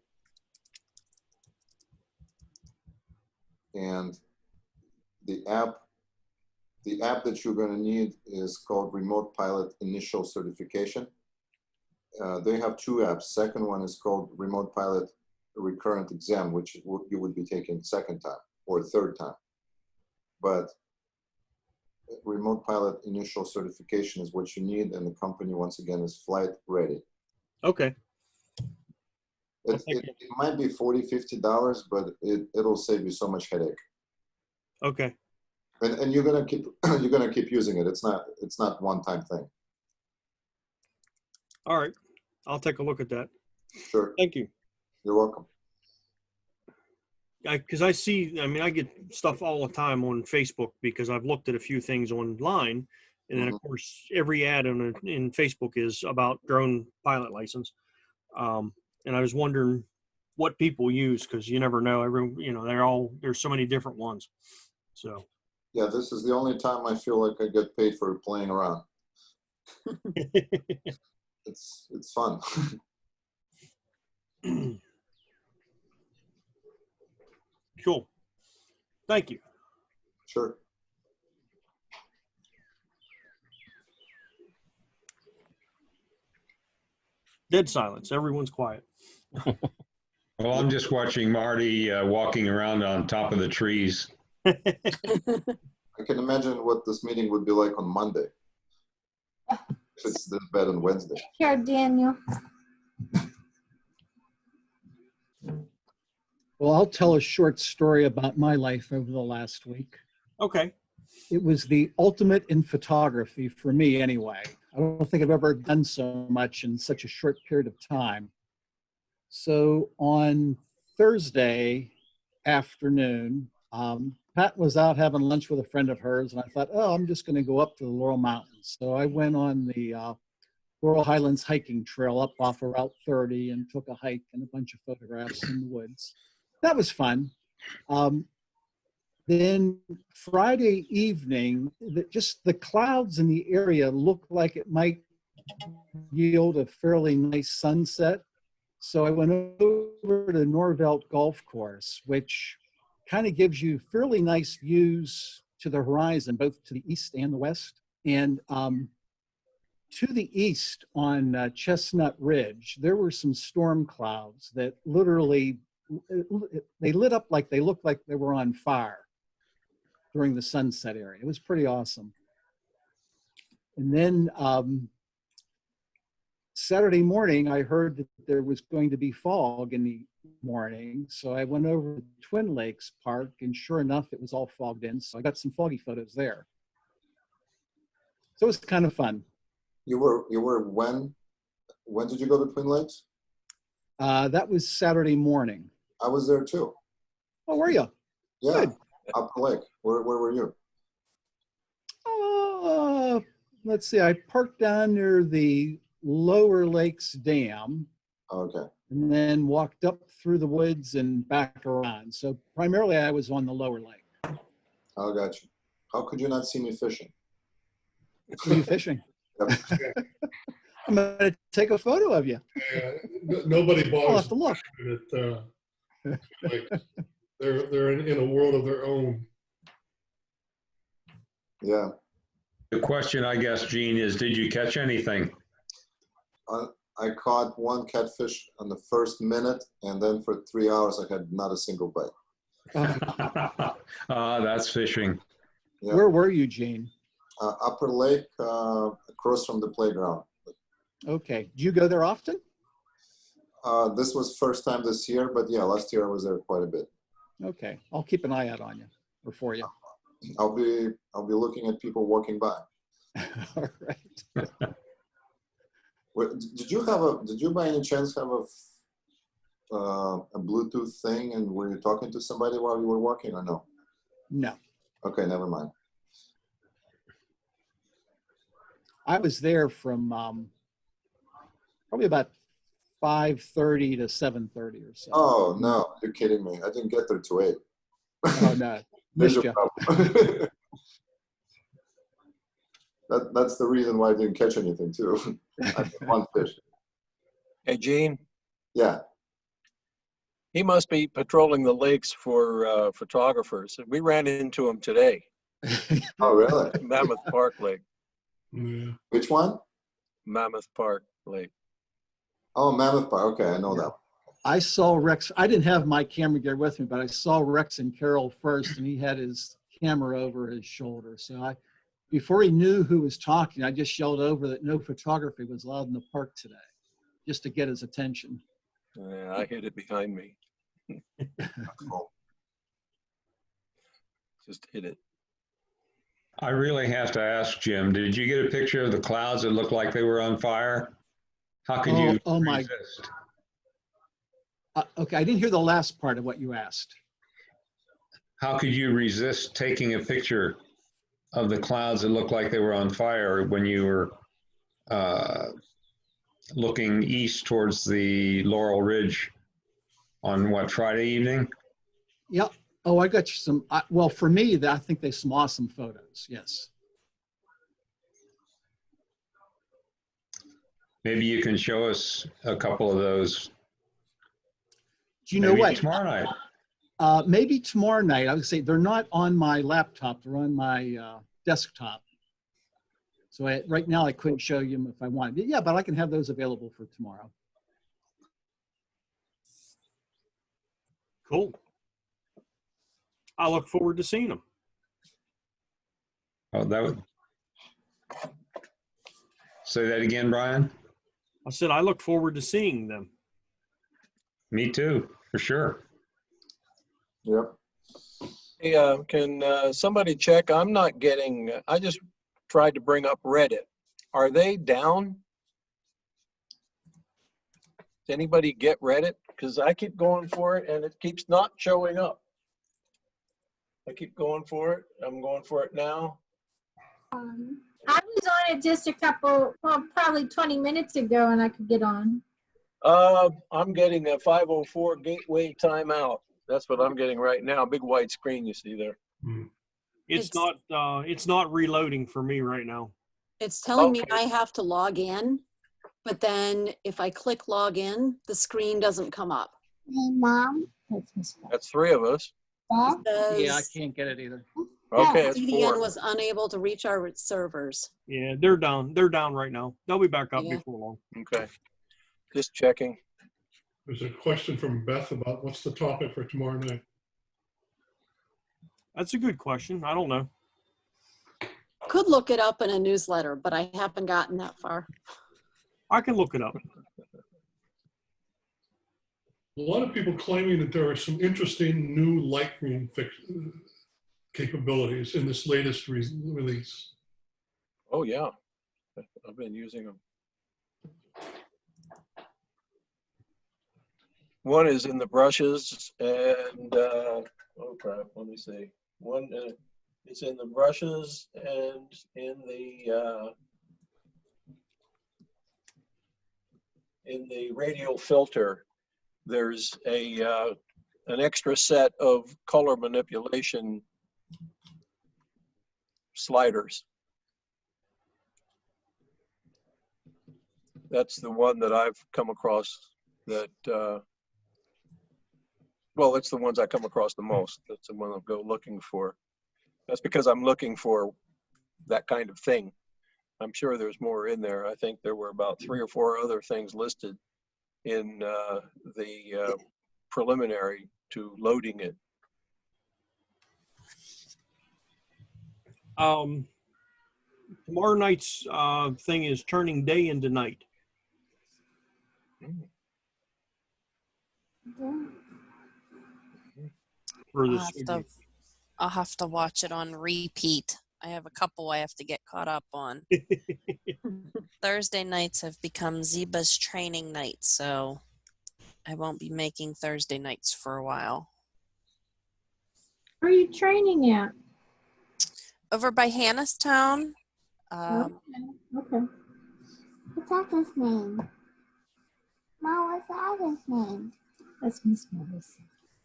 and the app that you're going to need is called Remote Pilot Initial Certification. They have two apps. Second one is called Remote Pilot Recurrent Exam, which you would be taking second time or third time. But Remote Pilot Initial Certification is what you need, and the company, once again, is Flight Ready. Okay. It might be $40, $50, but it'll save you so much headache. Okay. And you're gonna keep using it. It's not one-time thing. All right. I'll take a look at that. Sure. Thank you. You're welcome. Because I get stuff all the time on Facebook because I've looked at a few things online, and then of course every ad in Facebook is about drone pilot license. And I was wondering what people use because you never know. There's so many different ones. So. Yeah, this is the only time I feel like I get paid for playing around. It's fun. Cool. Thank you. Sure. Dead silence. Everyone's quiet. Well, I'm just watching Marty walking around on top of the trees. I can imagine what this meeting would be like on Monday. If it's this bad on Wednesday. Here, Daniel. Well, I'll tell a short story about my life over the last week. Okay. It was the ultimate in photography for me anyway. I don't think I've ever done so much in such a short period of time. So on Thursday afternoon, Pat was out having lunch with a friend of hers, and I thought, oh, I'm just going to go up to the Laurel Mountains. So I went on the Laurel Highlands hiking trail up off of Route 30 and took a hike and a bunch of photographs in the woods. That was fun. Then Friday evening, just the clouds in the area looked like it might yield a fairly nice sunset. So I went over to Norvelt Golf Course, which kind of gives you fairly nice views to the horizon, both to the east and the west. And to the east on Chestnut Ridge, there were some storm clouds that literally, they lit up like they looked like they were on fire. during the sunset area. It was pretty awesome. And then Saturday morning, I heard that there was going to be fog in the morning. So I went over to Twin Lakes Park, and sure enough, it was all fogged in. So I got some foggy photos there. So it was kind of fun. You were when? When did you go to Twin Lakes? That was Saturday morning. I was there too. Oh, were you? Yeah, Good. Upper Lake. Where were you? Let's see. I parked down near the Lower Lakes Dam. Okay. And then walked up through the woods and back around. So primarily I was on the Lower Lake. I got you. How could you not see me fishing? Were you fishing? I'm going to take a photo of you. Nobody I'll bothers have to look. Like, they're in a world of their own. Yeah. The question, I guess, Gene, is did you catch anything? I caught one catfish on the first minute, and then for 3 hours I had not a single bite. That's fishing. Yeah. Where were you, Gene? Upper Lake, across from the playground. Okay. Do you go there often? This was first time this year, but yeah, last year I was there quite a bit. Okay. I'll keep an eye out on you or for you. I'll be looking at people walking by. All right. Did you by any chance have a Bluetooth thing, and were you talking to somebody while you were walking, or no? No. Okay, never mind. I was there from probably about 5:30 to 7:30 or so. Oh no, you're kidding me. I didn't get there till 8. Oh no. There's Missed your you. problem. That's the reason why I didn't catch anything too. I had one fish. Hey, Gene, Yeah. he must be patrolling the lakes for photographers. We ran into him today. Oh really? Mammoth Park Lake. Yeah. Which one? Mammoth Park Lake. Oh, Mammoth Park. Okay, I know that. I saw Rex. I didn't have my camera gear with me, but I saw Rex and Carol first, and he had his camera over his shoulder. So before he knew who was talking, I just yelled over that no photography was allowed in the park today, just to get his attention. Yeah, I hid it behind me. Cool. Just hid it. I really have to ask, Jim, did you get a picture of the clouds that looked like they were on fire? How could you resist? Okay, I didn't hear the last part of what you asked. How could you resist taking a picture of the clouds that looked like they were on fire when you were looking east towards the Laurel Ridge on what, Friday evening? Yep. Oh, I got you some. Well, for me, I think there's some awesome photos. Yes. Maybe you can show us a couple of those. Do you know what? Tomorrow night. Maybe tomorrow night. I would say they're not on my laptop. They're on my desktop. So right now I couldn't show you them if I wanted. Yeah, but I can have those available for tomorrow. Cool. I look forward to seeing them. Oh, that would. Say that again, Brian. I said I look forward to seeing them. Me too, for sure. Yep. Hey, can somebody check? I'm not getting, I just tried to bring up Reddit. Are they down? Does anybody get Reddit? Because I keep going for it and it keeps not showing up. I keep going for it. I'm going for it now. I was on it just a couple, well, probably 20 minutes ago, and I could get on. I'm getting a 504 gateway timeout. That's what I'm getting right now. Big white screen you see there. It's not reloading for me right now. It's telling me I have to log in, but then if I click log in, the screen doesn't come up. Hey, Mom. That's 3 of us. Yeah, I can't get it either. Okay, it's CDN 4. was unable to reach our servers. Yeah, they're down. They're down right now. They'll be back up before long. Okay. Just checking. There's a question from Beth about what's the topic for tomorrow night. That's a good question. I don't know. Could look it up in a newsletter, but I haven't gotten that far. I can look it up. A lot of people claiming that there are some interesting new Lightroom capabilities in this latest release. Oh yeah, I've been using them. One is in the brushes, and oh crap, let me see. One it's in the brushes and in the radial filter. There's an extra set of color manipulation sliders. That's the one that I've come across that, well, it's the ones I come across the most. That's the one I'll go looking for. That's because I'm looking for that kind of thing. I'm sure there's more in there. I think there were about 3 or 4 other things listed in the preliminary to loading it. Tomorrow night's thing is turning day into night. For the I'll have to watch it on repeat. I have a couple I have to get caught up on. Thursday nights have become Zeba's training nights, so I won't be making Thursday nights for a while. Where are you training at? Over by Hannistown. Okay. What's Agnes' name? Mom, what's Agnes' name? That's Miss Melissa.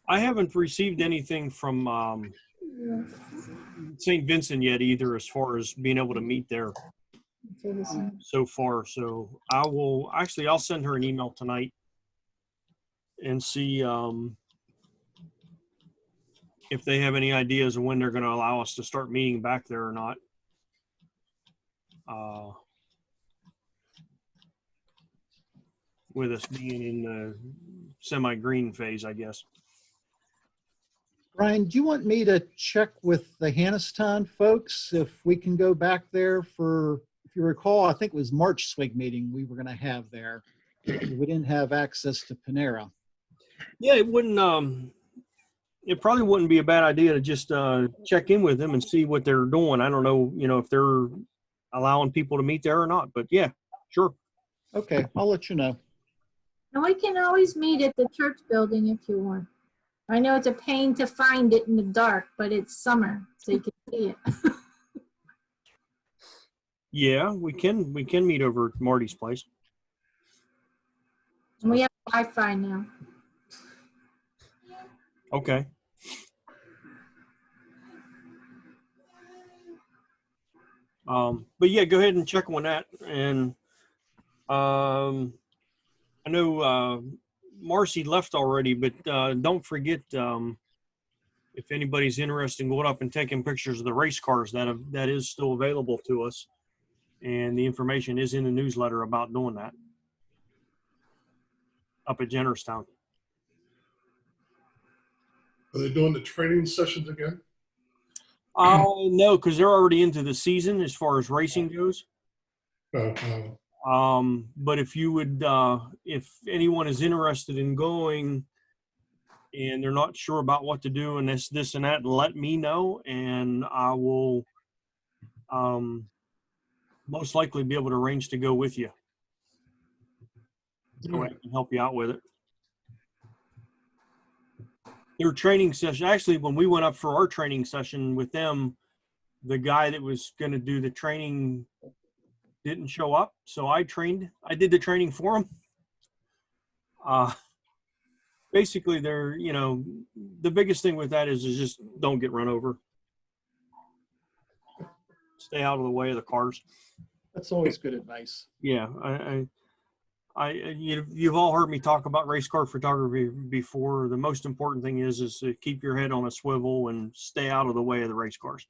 I haven't received anything from St. Vincent yet either, as far as being able to meet there so far. So I'll send her an email tonight and see if they have any ideas of when they're going to allow us to start meeting back there or not. With us being in the semi-green phase, I guess. Brian, do you want me to check with the Hannistown folks if we can go back there for, if you recall, I think it was March SWG meeting we were going to have there. We didn't have access to Panera. Yeah, it wouldn't. It probably wouldn't be a bad idea to just check in with them and see what they're doing. I don't know, if they're allowing people to meet there or not, but yeah, sure. Okay, I'll let you know. And we can always meet at the church building if you want. I know it's a pain to find it in the dark, but it's summer, so you can see it. Yeah, we can meet over at Marty's place. And we have Wi-Fi now. Okay. But yeah, go ahead and check on that. And I know Marcy left already, but don't forget, if anybody's interested in going up and taking pictures of the race cars, that is still available to us. And the information is in the newsletter about doing that up at Jennerstown. Are they doing the training sessions again? No, because they're already into the season as far as racing goes. But if you would, if anyone is interested in going and they're not sure about what to do and this and that, let me know, and I will most likely be able to arrange to go with you. So I can help you out with it. Their training session, actually, when we went up for our training session with them, the guy that was going to do the training didn't show up. So I did the training for him. Basically, the biggest thing with that is just don't get run over. Stay out of the way of the cars. That's always good advice. Yeah, you've all heard me talk about race car photography before. The most important thing is to keep your head on a swivel and stay out of the way of the race cars.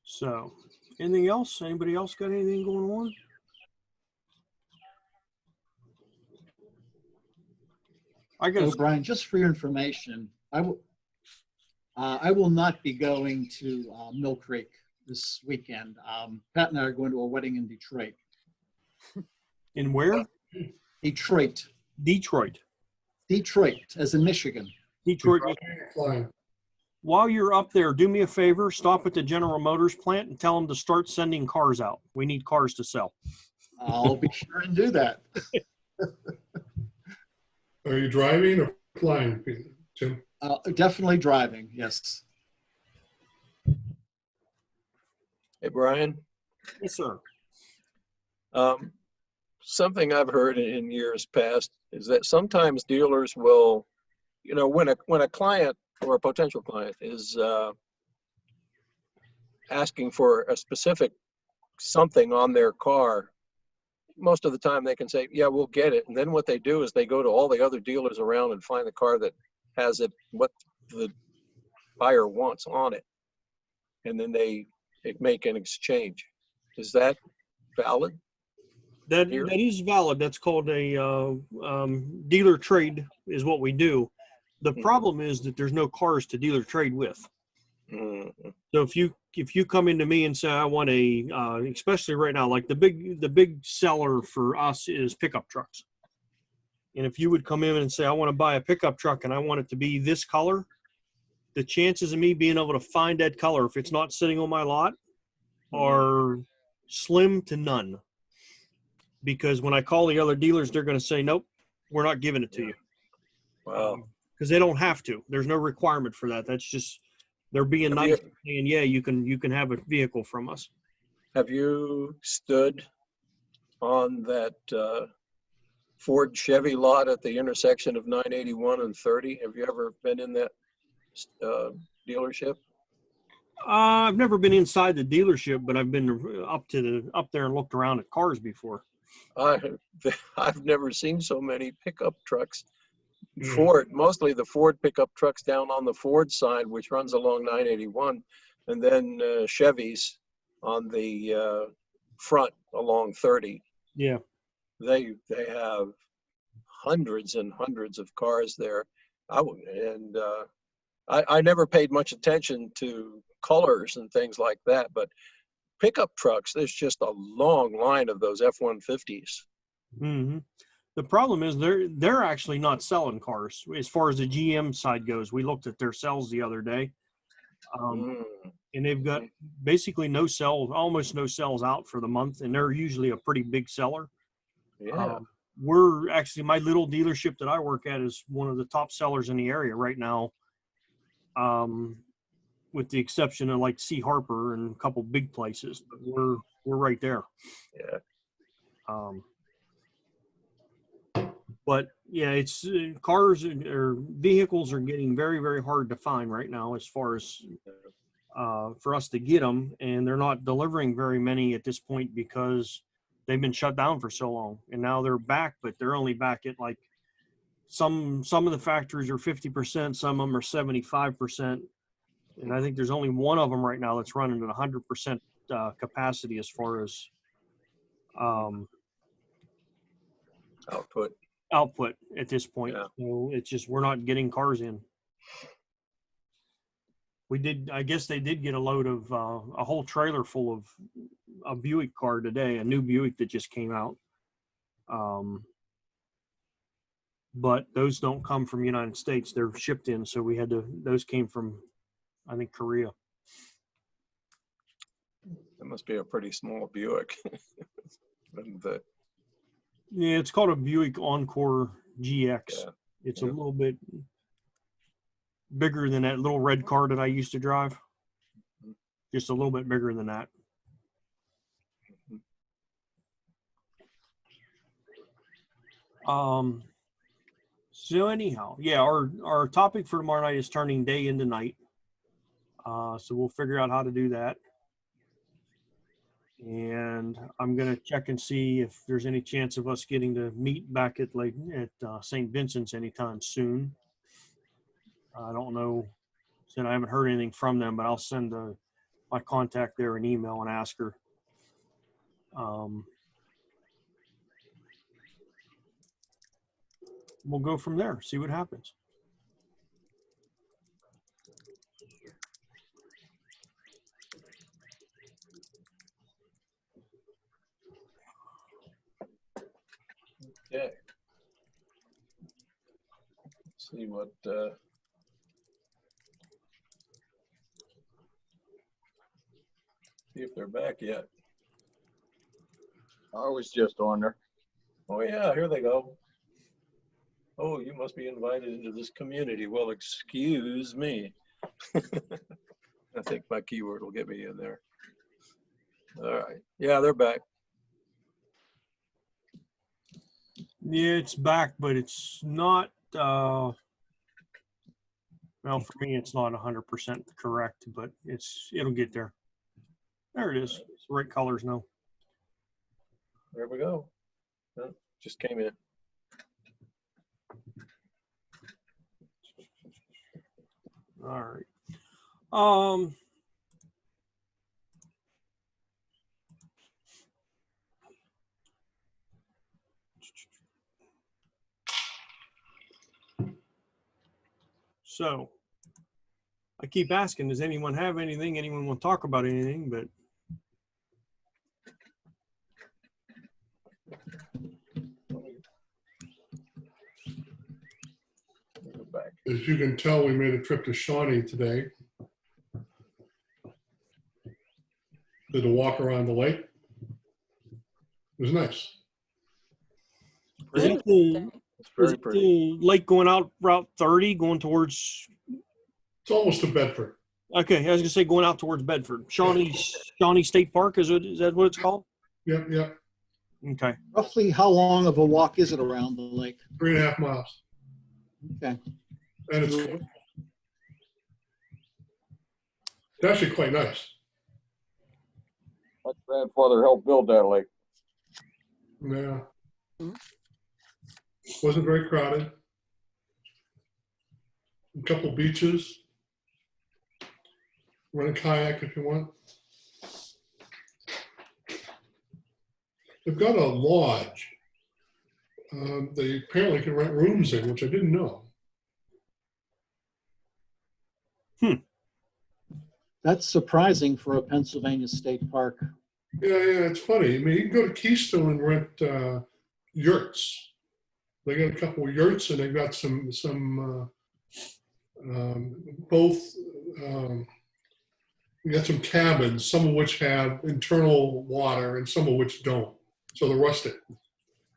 So Anything else? Anybody else got anything going on? I got. Oh, Brian, just for your information, I will not be going to Mill Creek this weekend. Pat and I are going to a wedding in Detroit. In where? Detroit. Detroit. Detroit, as in Michigan. Detroit. Flying. While you're up there, do me a favor, stop at the General Motors plant and tell them to start sending cars out. We need cars to sell. I'll be sure and do that. Are you driving or flying, Tim? Definitely driving, yes. Hey, Brian. Yes, sir. Something I've heard in years past is that sometimes dealers will, you know, when a client or a potential client is asking for a specific something on their car, most of the time they can say, yeah, we'll get it. And then what they do is they go to all the other dealers around and find the car that has it, what the buyer wants on it. And then they make an exchange. Is that valid? That is valid. That's called a dealer trade is what we do. The problem is that there's no cars to dealer trade with. So if you come into me and say I want a especially right now, like the big seller for us is pickup trucks. And if you would come in and say I want to buy a pickup truck and I want it to be this color, the chances of me being able to find that color if it's not sitting on my lot are slim to none. Because when I call the other dealers, they're going to say, nope, we're not giving it to you. Wow. Because they don't have to. There's no requirement for that. That's just, they're being nice and saying, yeah, you can have a vehicle from us. Have you stood on that Ford Chevy lot at the intersection of 981 and 30? Have you ever been in that dealership? I've never been inside the dealership, but I've been up there and looked around at cars before. I've never seen so many pickup trucks. Ford, mostly the Ford pickup trucks down on the Ford side, which runs along 981, and then Chevys on the front along 30. Yeah. They have hundreds and hundreds of cars there. I never paid much attention to colors and things like that, but pickup trucks, there's just a long line of those F-150s. Mm-hmm. The problem is they're actually not selling cars as far as the GM side goes. We looked at their sales the other day, and they've got basically no sales, almost no sales out for the month, and they're usually a pretty big seller. Yeah. We're actually, my little dealership that I work at is one of the top sellers in the area right now. With the exception of like C. Harper and a couple big places, but we're right there. Yeah. But yeah, it's cars or vehicles are getting very, very hard to find right now as far as for us to get them, and they're not delivering very many at this point because they've been shut down for so long, and now they're back, but they're only back at like some of the factories are 50%, some of them are 75%. And I think there's only one of them right now that's running at 100% capacity as far as output at this point. Yeah. So it's just, we're not getting cars in. I guess they did get a load of a whole trailer full of a Buick car today, a new Buick that just came out. But those don't come from the United States. They're shipped in. So those came from, I think, Korea. That must be a pretty small Buick. Yeah, it's called a Buick Encore GX. Yeah. It's a little bit bigger than that little red car that I used to drive. Just a little bit bigger than that. So anyhow, yeah, our topic for tomorrow night is turning day into night. So we'll figure out how to do that. And I'm going to check and see if there's any chance of us getting to meet back at St. Vincent's anytime soon. I don't know. I haven't heard anything from them, but I'll send my contact there an email and ask her. We'll go from there, see what happens. Okay. See what, see if they're back yet. I was just on there. Oh yeah, here they go. Oh, you must be invited into this community. Well, excuse me. I think my keyword will get me in there. All right. Yeah, they're back. Yeah, it's back, but it's not, well, for me, it's not 100% correct, but it'll get there. There it is. It's the right colors now. There we go. Oh, just came in. All right. So I keep asking, does anyone have anything? Anyone want to talk about anything? But as you can tell, we made a trip to Shawnee today. Did a walk around the lake. It was nice. Is it the, It's very is it pretty. the lake going out Route 30, going towards? It's almost to Bedford. Okay, I was gonna say going out towards Bedford. Shawnee State Park, is that what it's called? Yep, yep. Okay. Roughly how long of a walk is it around the lake? 3.5 miles. Okay. And it's actually quite nice. My grandfather helped build that lake. Yeah. Wasn't very crowded. A couple beaches. Rent a kayak if you want. They've got a lodge. They apparently can rent rooms in, which I didn't know. That's surprising for a Pennsylvania state park. Yeah, it's funny. I mean, you can go to Keystone and rent yurts. They got a couple of yurts, and they've got some both. You got some cabins, some of which have internal water, and some of which don't. So they're rustic.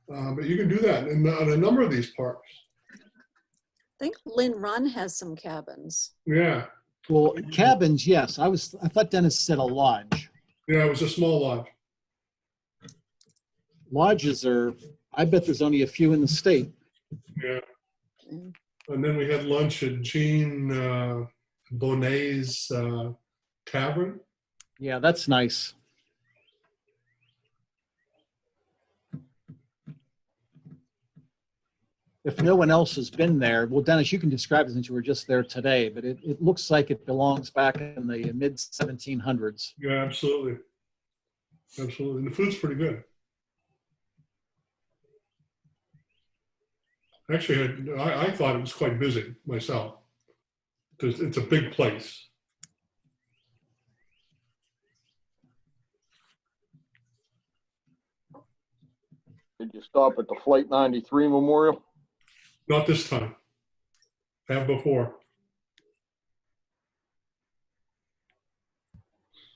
But you can do that in a number of these parks. I think Lynn Run has some cabins. Yeah. Well, cabins, yes. I thought Dennis said a lodge. Yeah, it was a small lodge. Lodges are, I bet there's only a few in the state. Yeah. And then we had lunch at Jean Bonnet's Tavern. Yeah, that's nice. If no one else has been there, well, Dennis, you can describe it since you were just there today, but it looks like it belongs back in the mid-1700s. Yeah, absolutely. Absolutely. And the food's pretty good. Actually, I thought it was quite busy myself because it's a big place. Did you stop at the Flight 93 Memorial? Not this time. Have before.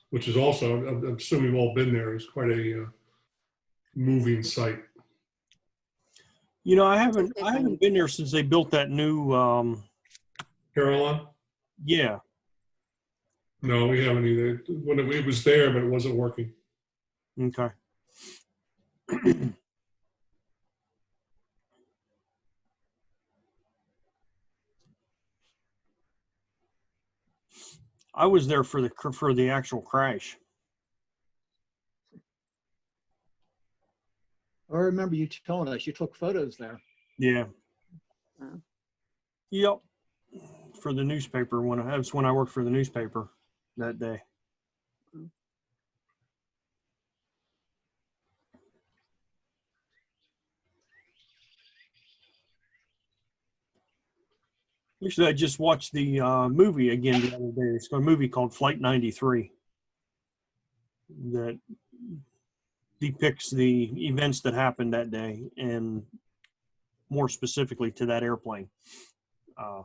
Which is also, I'm assuming you've all been there, is quite a moving site. You know, I haven't been there since they built that new Carillon? Yeah. No, we haven't either. When it was there, but it wasn't working. Okay. I was there for the actual crash. I remember you telling us you took photos there. Yeah. Yep. For the newspaper that's when I worked for the newspaper that day. Actually, I just watched the movie again the other day. It's a movie called Flight 93 that depicts the events that happened that day, and more specifically to that airplane. I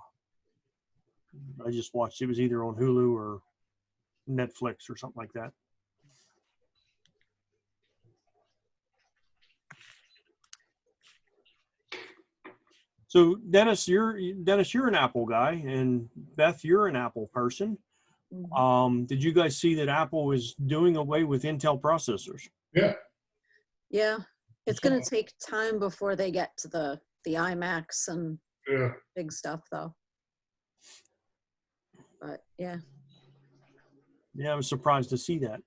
just watched it. Was either on Hulu or Netflix or something like that. So Dennis, you're an Apple guy, and Beth, you're an Apple person. Did you guys see that Apple is doing away with Intel processors? Yeah. Yeah, it's going to take time before they get to the iMacs and big stuff, though. But yeah. Yeah, I was surprised to see that.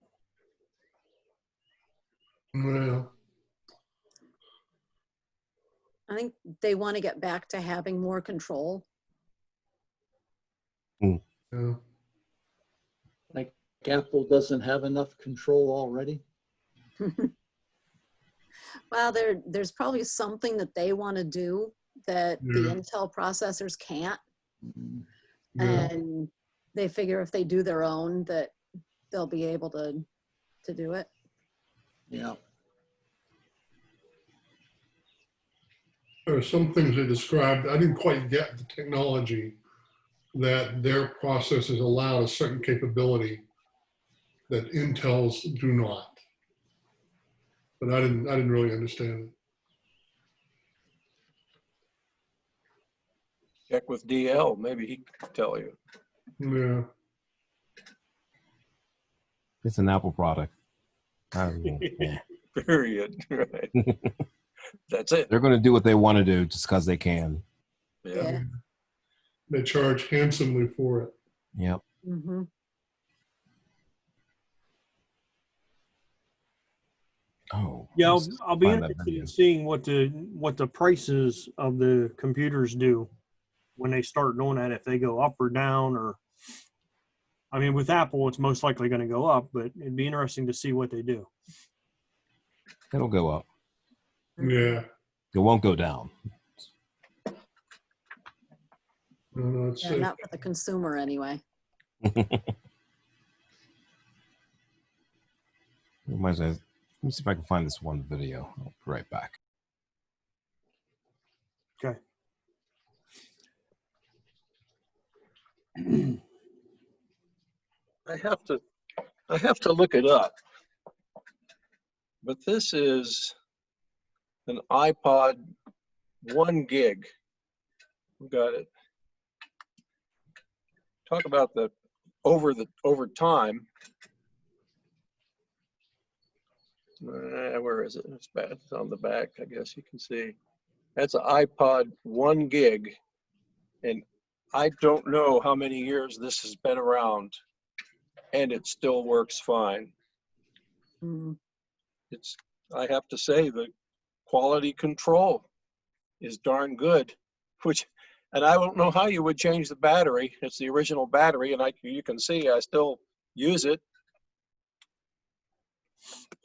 Well, I think they want to get back to having more control. Yeah. Like Apple doesn't have enough control already. Well, there's probably something that they want to do that the Intel processors can't. And they figure if they do their own, that they'll be able to do it. Yeah. There are some things they described. I didn't quite get the technology that their processors allow a certain capability that Intel's do not. But I didn't really understand it. Check with DL. Maybe he can tell you. Yeah. It's an Apple product. Yeah. Period. Right. That's it. They're going to do what they want to do just because they can. Yeah. They charge handsomely for it. Yep. Mm-hmm. Oh. Yeah, I'll be interested in seeing what the prices of the computers do when they start doing that, if they go up or down, or I mean, with Apple, it's most likely going to go up, but it'd be interesting to see what they do. It'll go up. Yeah. It won't go down. No, Yeah, not for the consumer anyway. Let me see if I can find this one video. I'll be right back. Okay. I have to look it up. But this is an iPod 1 gig. We got it. Talk about the over time. Where is it? It's bad. It's on the back. I guess you can see. That's an iPod 1 gig, and I don't know how many years this has been around, and it still works fine. I have to say, the quality control is darn good, and I don't know how you would change the battery. It's the original battery, and you can see I still use it.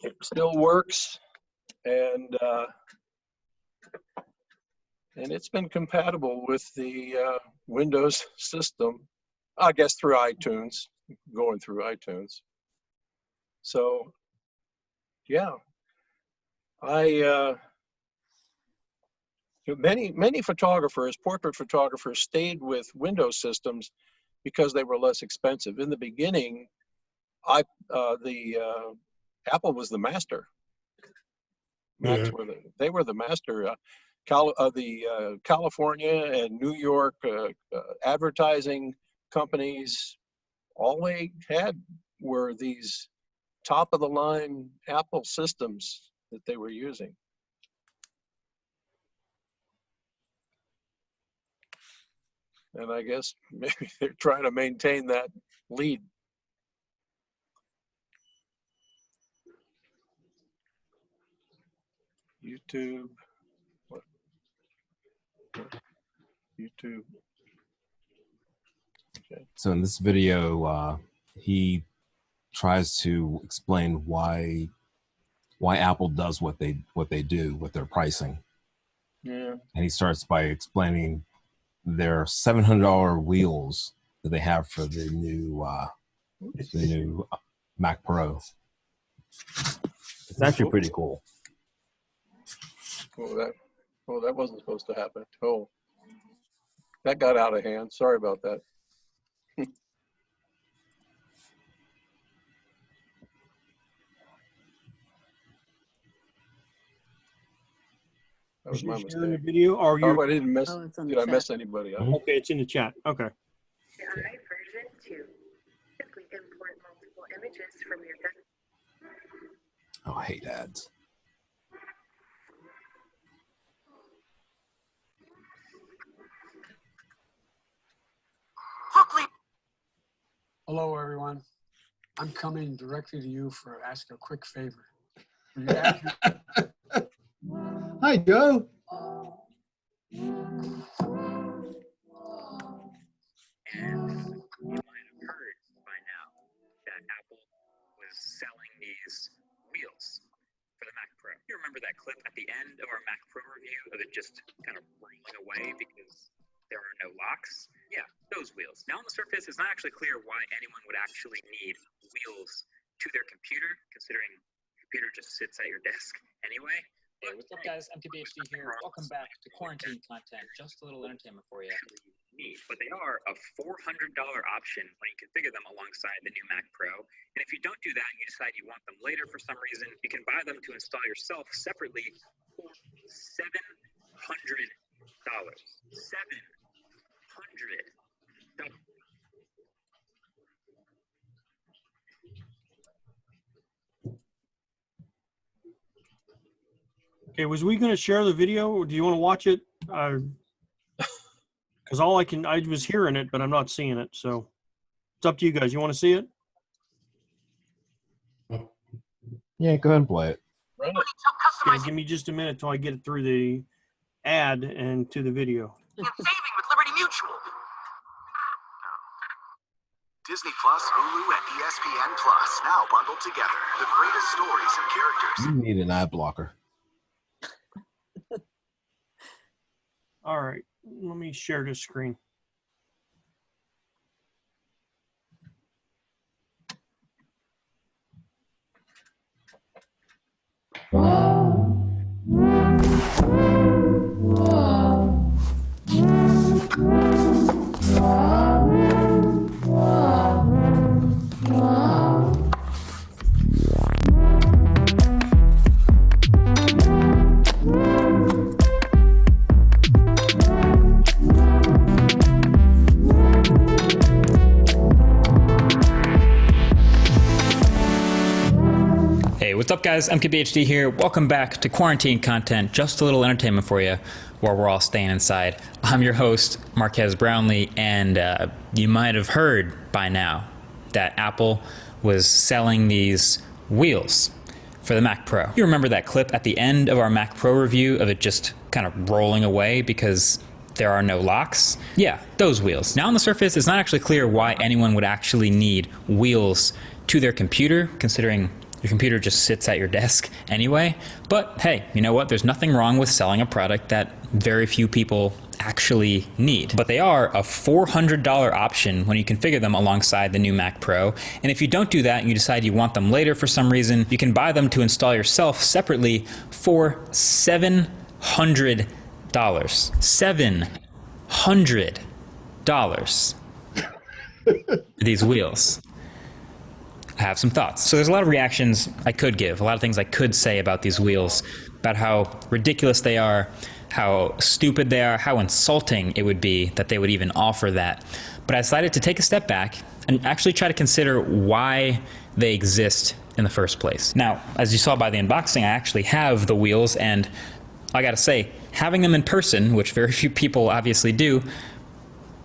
It still works, and it's been compatible with the Windows system, I guess through iTunes, going through iTunes. So, yeah, many photographers, portrait photographers, stayed with Windows systems because they were less expensive. In the beginning, Apple was the master. They were the master. The California and New York advertising companies, all they had were these top of the line Apple systems that they were using. And I guess maybe they're trying to maintain that lead. YouTube. What? YouTube. Okay. So in this video, he tries to explain why Apple does what they do with their pricing. Yeah. And he starts by explaining they're $700 wheels that they have for the new Mac Pro. It's actually pretty cool. Oh, that wasn't supposed to happen. Oh, that got out of hand. Sorry about that. That was my mistake. Sharing the video, or you? I didn't miss. Oh, it's on the Did I chat. miss anybody? Okay, it's in the chat. Okay. version 2. Simply import multiple images from your desktop. Oh, I hate ads. Hello, everyone. I'm coming directly to you for ask a quick favor. Hi, Joe. And you might have heard by now that Apple was selling these wheels for the Mac Pro. You remember that clip at the end of our Mac Pro review of it just kind of rolling away because there are no locks? Yeah, those wheels. Now on the surface, it's not actually clear why anyone would actually need wheels to their computer, considering the computer just sits at your desk anyway. Hey, what's up, guys? MKBHD here. Welcome back to Quarantine Content. Just a little entertainment for you. Need, but they are a $400 option when you configure them alongside the new Mac Pro. And if you don't do that and you decide you want them later for some reason, you can buy them to install yourself separately for $700. $700. Okay, was we going to share the video, or do you want to watch it? Because I was hearing it, but I'm not seeing it. So it's up to you guys. You want to see it? Yeah, go ahead and play it. Okay, give me just a minute till I get it through the ad and to the video. And saving with Liberty Mutual. Disney Plus, Hulu, and ESPN Plus now bundled together. The greatest stories and characters. You need an ad blocker. All right, let me share this screen. What's up, guys? MKBHD here. Welcome back to Quarantine Content, just a little entertainment for you while we're all staying inside. I'm your host, Marquez Brownlee, and you might have heard by now that Apple was selling these wheels for the Mac Pro. You remember that clip at the end of our Mac Pro review of it just kind of rolling away because there are no locks? Yeah, those wheels. Now on the surface, it's not actually clear why anyone would actually need wheels to their computer, considering your computer just sits at your desk anyway. But hey, you know what? There's nothing wrong with selling a product that very few people actually need. But they are a $400 option when you configure them alongside the new Mac Pro. And if you don't do that and you decide you want them later for some reason, you can buy them to install yourself separately for $700. $700. These wheels. I have some thoughts. So there's a lot of reactions I could give, a lot of things I could say about these wheels, about how ridiculous they are, how stupid they are, how insulting it would be that they would even offer that. But I decided to take a step back and actually try to consider why they exist in the first place. Now, as you saw by the unboxing, I actually have the wheels, and I gotta say, having them in person, which very few people obviously do,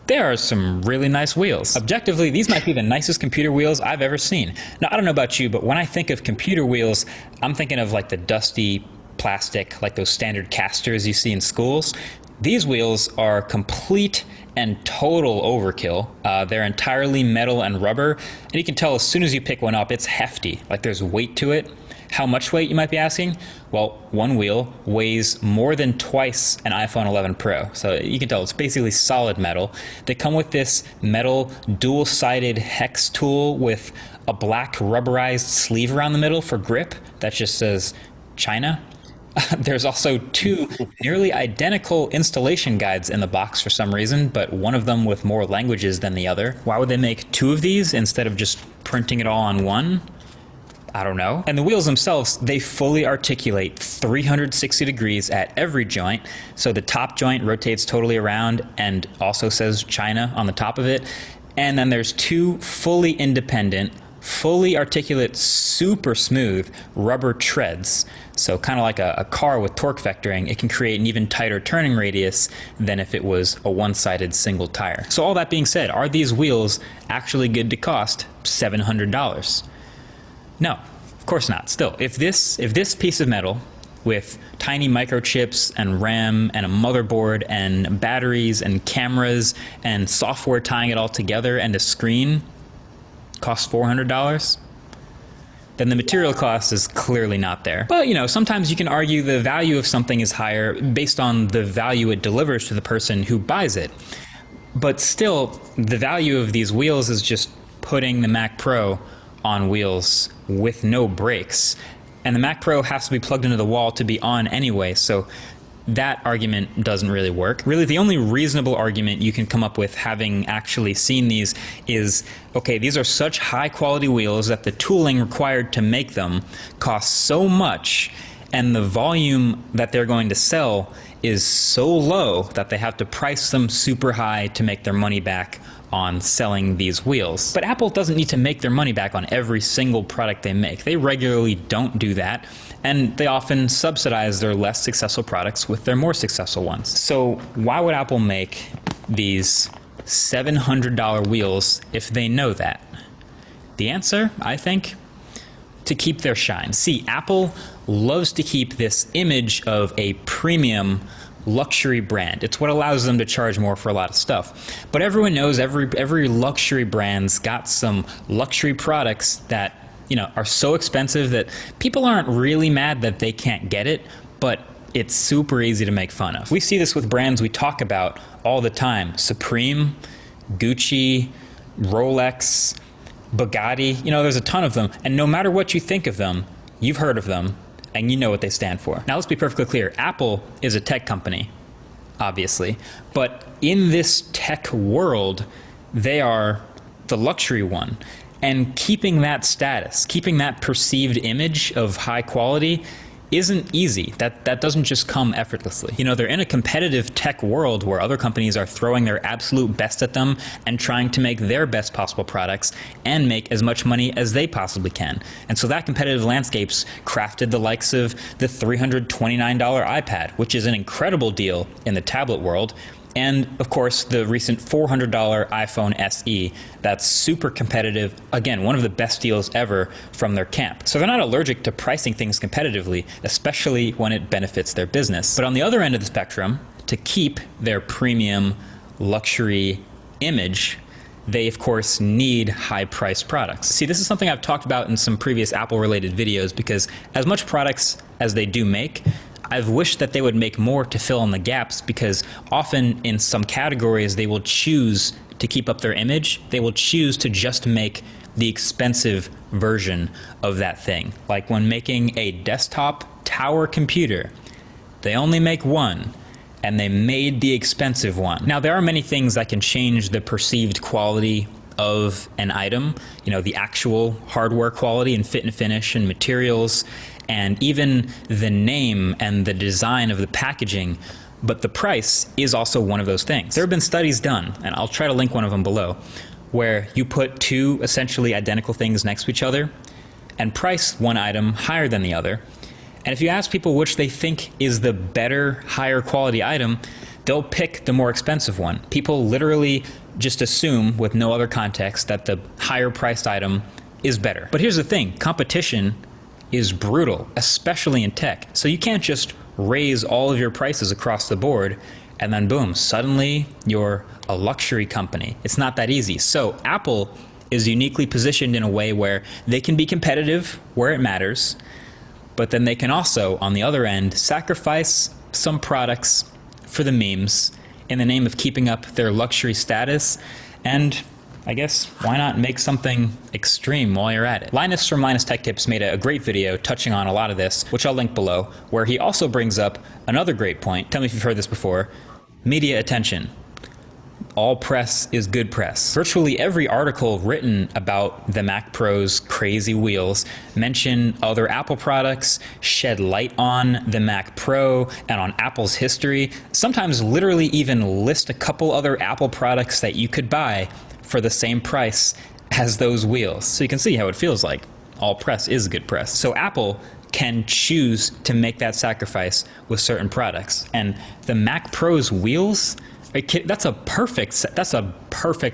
there are some really nice wheels. Objectively, these might be the nicest computer wheels I've ever seen. Now, I don't know about you, but when I think of computer wheels, I'm thinking of like the dusty plastic, like those standard casters you see in schools. These wheels are complete and total overkill. They're entirely metal and rubber, and you can tell as soon as you pick one up, it's hefty, like there's weight to it. How much weight, you might be asking? Well, one wheel weighs more than twice an iPhone 11 Pro. So you can tell it's basically solid metal. They come with this metal dual-sided hex tool with a black rubberized sleeve around the middle for grip that just says China. There's also two nearly identical installation guides in the box for some reason, but one of them with more languages than the other. Why would they make two of these instead of just printing it all on one? I don't know. And the wheels themselves, they fully articulate 360 degrees at every joint. So the top joint rotates totally around and also says China on the top of it. And then there's two fully independent, fully articulate, super smooth rubber treads. So kind of like a car with torque vectoring, it can create an even tighter turning radius than if it was a one-sided single tire. So all that being said, are these wheels actually good to cost $700? No, of course not. Still, if this piece of metal with tiny microchips and RAM and a motherboard and batteries and cameras and software tying it all together and a screen costs $400, then the material cost is clearly not there. But you know, sometimes you can argue the value of something is higher based on the value it delivers to the person who buys it. But still, the value of these wheels is just putting the Mac Pro on wheels with no brakes. And the Mac Pro has to be plugged into the wall to be on anyway, so that argument doesn't really work. Really, the only reasonable argument you can come up with, having actually seen these, is, okay, these are such high quality wheels that the tooling required to make them costs so much, and the volume that they're going to sell is so low that they have to price them super high to make their money back on selling these wheels. But Apple doesn't need to make their money back on every single product they make. They regularly don't do that, and they often subsidize their less successful products with their more successful ones. So why would Apple make these $700 wheels if they know that? The answer, I think, to keep their shine. See, Apple loves to keep this image of a premium luxury brand. It's what allows them to charge more for a lot of stuff. But everyone knows every luxury brand's got some luxury products that, you know, are so expensive that people aren't really mad that they can't get it, but it's super easy to make fun of. We see this with brands we talk about all the time. Supreme, Gucci, Rolex, Bugatti, you know, there's a ton of them, and no matter what you think of them, you've heard of them, and you know what they stand for. Now let's be perfectly clear, Apple is a tech company, obviously, but in this tech world, they are the luxury one. And keeping that status, keeping that perceived image of high quality isn't easy. That doesn't just come effortlessly. You know, they're in a competitive tech world where other companies are throwing their absolute best at them and trying to make their best possible products and make as much money as they possibly can. And so that competitive landscape's crafted the likes of the $329 iPad, which is an incredible deal in the tablet world, and of course the recent $400 iPhone SE. That's super competitive. Again, one of the best deals ever from their camp. So they're not allergic to pricing things competitively, especially when it benefits their business. But on the other end of the spectrum, to keep their premium luxury image, they of course need high-priced products. See, this is something I've talked about in some previous Apple-related videos, because as much products as they do make, I've wished that they would make more to fill in the gaps, because often in some categories they will choose to keep up their image. They will choose to just make the expensive version of that thing. Like when making a desktop tower computer, they only make one, and they made the expensive one. Now there are many things that can change the perceived quality of an item, you know, the actual hardware quality and fit and finish and materials, and even the name and the design of the packaging, but the price is also one of those things. There have been studies done, and I'll try to link one of them below, where you put two essentially identical things next to each other and price one item higher than the other. And if you ask people which they think is the better, higher quality item, they'll pick the more expensive one. People literally just assume, with no other context, that the higher priced item is better. But here's the thing, competition is brutal, especially in tech. So you can't just raise all of your prices across the board and then boom, suddenly you're a luxury company. It's not that easy. So Apple is uniquely positioned in a way where they can be competitive where it matters, but then they can also, on the other end, sacrifice some products for the memes in the name of keeping up their luxury status. And I guess why not make something extreme while you're at it? Linus from Linus Tech Tips made a great video touching on a lot of this, which I'll link below, where he also brings up another great point. Tell me if you've heard this before. Media attention. All press is good press. Virtually every article written about the Mac Pro's crazy wheels mention other Apple products, shed light on the Mac Pro and on Apple's history, sometimes literally even list a couple other Apple products that you could buy for the same price as those wheels. So you can see how it feels like all press is good press. So Apple can choose to make that sacrifice with certain products. And the Mac Pro's wheels, that's a perfect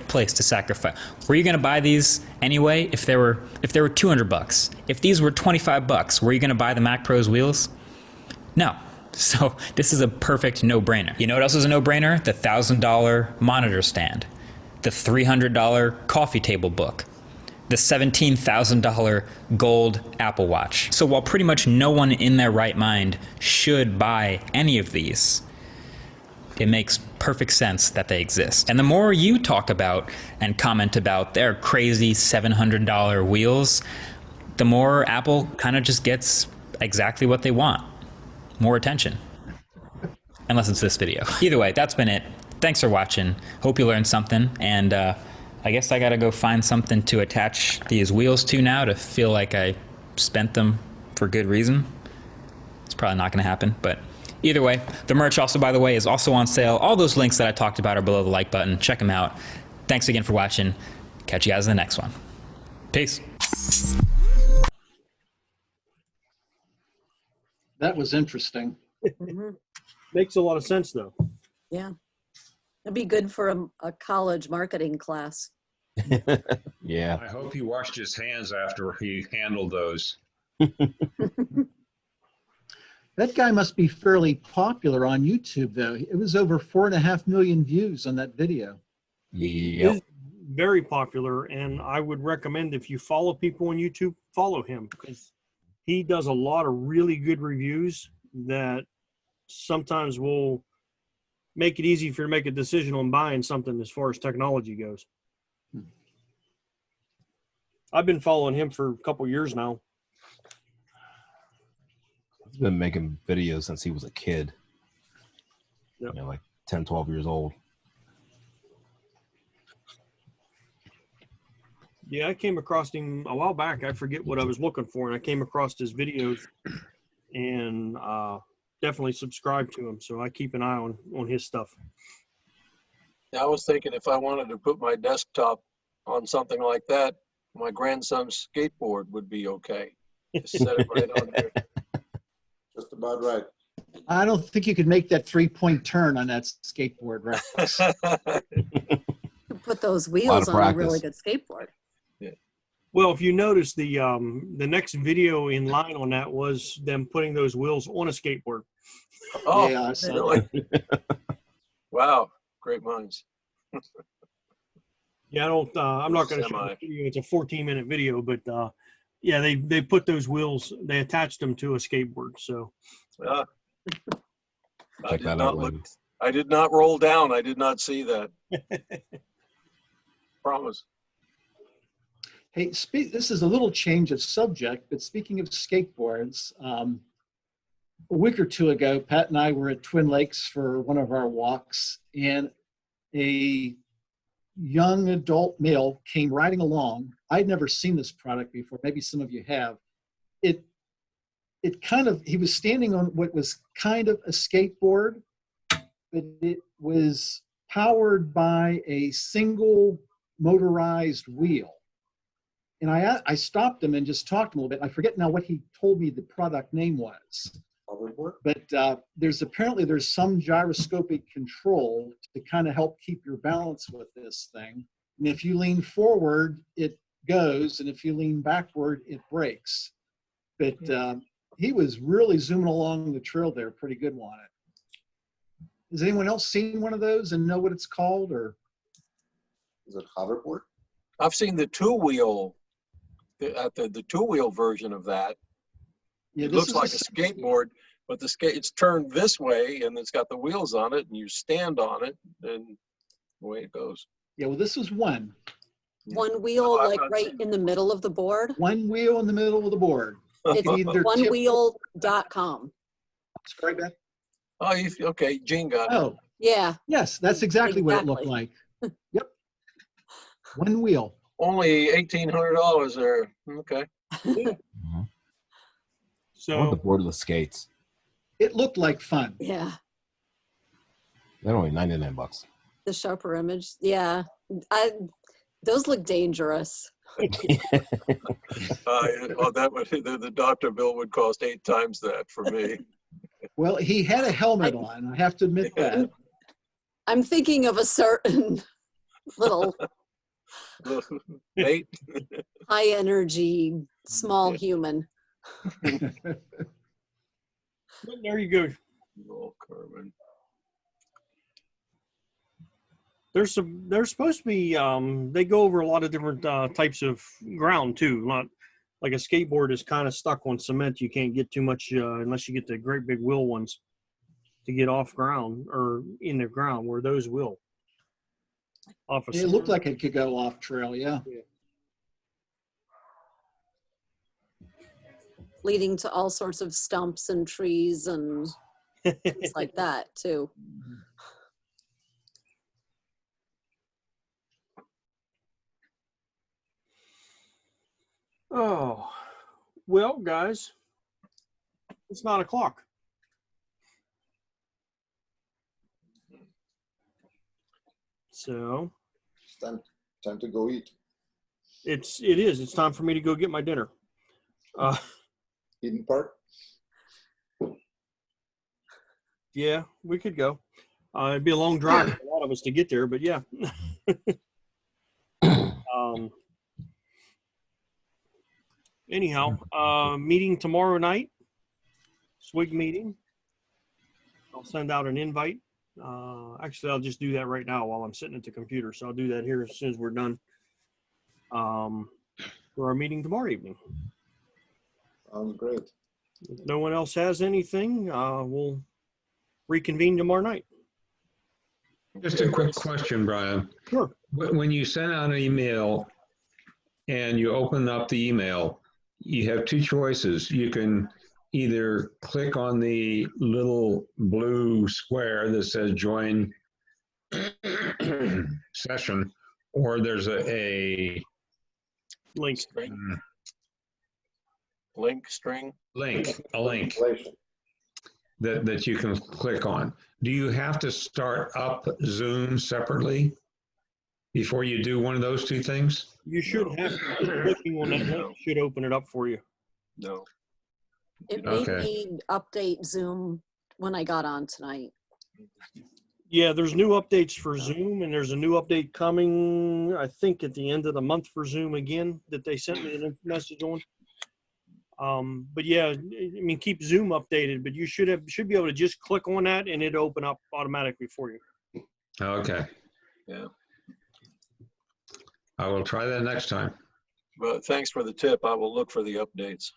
place to sacrifice. Were you gonna buy these anyway if they were $200? If these were $25, were you gonna buy the Mac Pro's wheels? No. So this is a perfect no-brainer. You know what else is a no-brainer? The $1,000 monitor stand, the $300 coffee table book, the $17,000 gold Apple Watch. So while pretty much no one in their right mind should buy any of these, it makes perfect sense that they exist. And the more you talk about and comment about their crazy $700 wheels, the more Apple kind of just gets exactly what they want. More attention. Unless it's this video. Either way, that's been it. Thanks for watching. Hope you learned something. And I guess I gotta go find something to attach these wheels to now to feel like I spent them for good reason. It's probably not gonna happen, but either way, the merch also, by the way, is also on sale. All those links that I talked about are below the like button. Check them out. Thanks again for watching. Catch you guys in the next one. Peace. That was interesting. Makes a lot of sense, though. Yeah. It'd be good for a college marketing class. Yeah. I hope he washed his hands after he handled those. That guy must be fairly popular on YouTube, though. It was over 4.5 million views on that video. He is very popular, and I would recommend if you follow people on YouTube, follow him, because he does a lot of really good reviews that sometimes will make it easy for you to make a decision on buying something as far as technology goes. I've been following him for a couple years now. He's been making videos since he was a kid. Yep. You know, like 10, 12 years old. Yeah, I came across him a while back. I forget what I was looking for, and I came across his videos and definitely subscribe to him. So I keep an eye on his stuff. I was thinking if I wanted to put my desktop on something like that, my grandson's skateboard would be okay. Just set it right on there. Just about right. I don't think you could make that 3-point turn on that skateboard, right? Put those wheels on a really good skateboard. Well, if you notice, the next video in line on that was them putting those wheels on a skateboard. Oh, Yeah, I saw really? Wow, great minds. Yeah, I'm not going to show the video. It's a 14-minute video, but yeah, they put those wheels, they attached them to a skateboard. So Check that out later. I did not roll down. I did not see that. Promise. Hey, this is a little change of subject, but speaking of skateboards, a week or two ago, Pat and I were at Twin Lakes for one of our walks, and a young adult male came riding along. I'd never seen this product before. Maybe some of you have. He was standing on what was kind of a skateboard, but it was powered by a single motorized wheel. And I stopped him and just talked to him a little bit. I forget now what he told me the product name was. But there's some gyroscopic control to kind of help keep your balance with this thing. And if you lean forward, it goes, and if you lean backward, it brakes. But he was really zooming along the trail there pretty good on it. Has anyone else seen one of those and know what it's called? Or is it hoverboard? I've seen the two-wheel, the two-wheel version of that. Yeah, It this looks is like a skateboard, but it's turned this way and it's got the wheels on it, and you stand on it, and away it goes. Yeah, well, this is one. One wheel, Oh, I've like not right seen in the middle of the board. One wheel in the middle of the board. It's Either tip- onewheel.com. Sorry, Beth. Oh, okay, Gene got it. Oh, Yeah. yes, that's exactly what it looked like. Yep. One wheel. Only $1,800 there. Okay. I want the So board with skates. it looked like fun. Yeah. They're only $99. The sharper image. Yeah. Those look dangerous. That would the doctor bill would cost 8 times that for me. Well, he had a helmet on. I have to admit that. I'm thinking of a certain little Nate. high energy, small human. But there you go. Oh, Carmen. There's supposed to be they go over a lot of different types of ground too. Not like a skateboard is kind of stuck on cement. You can't get too much unless you get the great big wheel ones to get off ground or in the ground, where those will. Off It looked like it could go off trail, yeah. Leading to all sorts of stumps and trees and things like that too. Oh, well, guys, it's 9 o'clock. So It's time to go eat. it is. It's time for me to go get my dinner. Eden Park? Yeah, we could go. It'd be a long drive for a lot of us to get there, but yeah. Anyhow, meeting tomorrow night, SWG meeting. I'll send out an invite. Actually, I'll just do that right now while I'm sitting at the computer. So I'll do that here as soon as we're done for our meeting tomorrow evening. Sounds great. If no one else has anything, we'll reconvene tomorrow night. Just a quick question, Brian. Sure. When you send out an email and you open up the email, you have two choices. You can either click on the little blue square that says join session, or there's a link string. A link that you can click on. Do you have to start up Zoom separately before you do one of those two things? You should have to. Clicking on that link should open it up for you. No. It made me update Zoom when I got on tonight. Yeah, there's new updates for Zoom, and there's a new update coming, I think, at the end of the month for Zoom again that they sent me a message on. But yeah, I mean, keep Zoom updated, but you should be able to just click on that and it'll open up automatically for you. Okay. Yeah. I will try that next time. But thanks for the tip. I will look for the updates.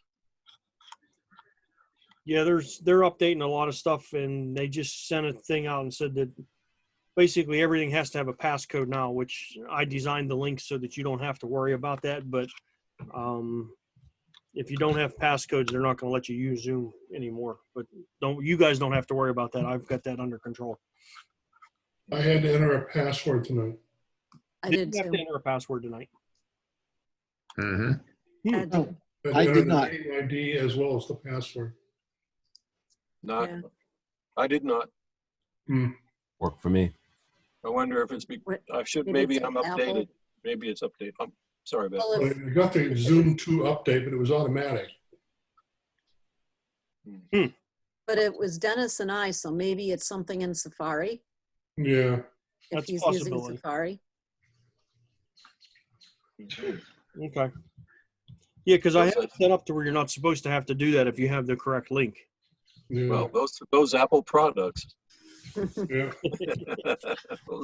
Yeah, they're updating a lot of stuff, and they just sent a thing out and said that basically everything has to have a passcode now, which I designed the link so that you don't have to worry about that. But if you don't have passcodes, they're not going to let you use Zoom anymore. But you guys don't have to worry about that. I've got that under control. I had to enter a password tonight. I did did have too. to enter a password tonight. Mm-hmm. I did not. The name ID as well as the password. Not. Yeah. I did not. Worked for me. I wonder if it's I should maybe I'm updated. Apple? Maybe it's updated. I'm sorry about that. I got the Zoom 2 update, but it was automatic. But it was Dennis and I, so maybe it's something in Safari. Yeah. If he's using Safari. Okay. Yeah, because I have it set up to where you're not supposed to have to do that if you have the correct link. Yeah. Well, those Apple products. Yeah.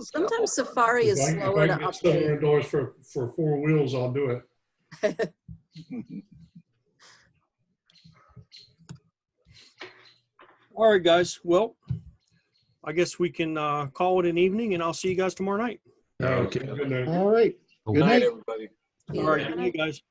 Sometimes Safari is slower to update. $700 for 4 wheels, I'll do it. All right, guys. Well, I guess we can call it an evening, and I'll see you guys tomorrow night. Okay. Good night. All right. Good Night, night. everybody. All right. Good night, guys.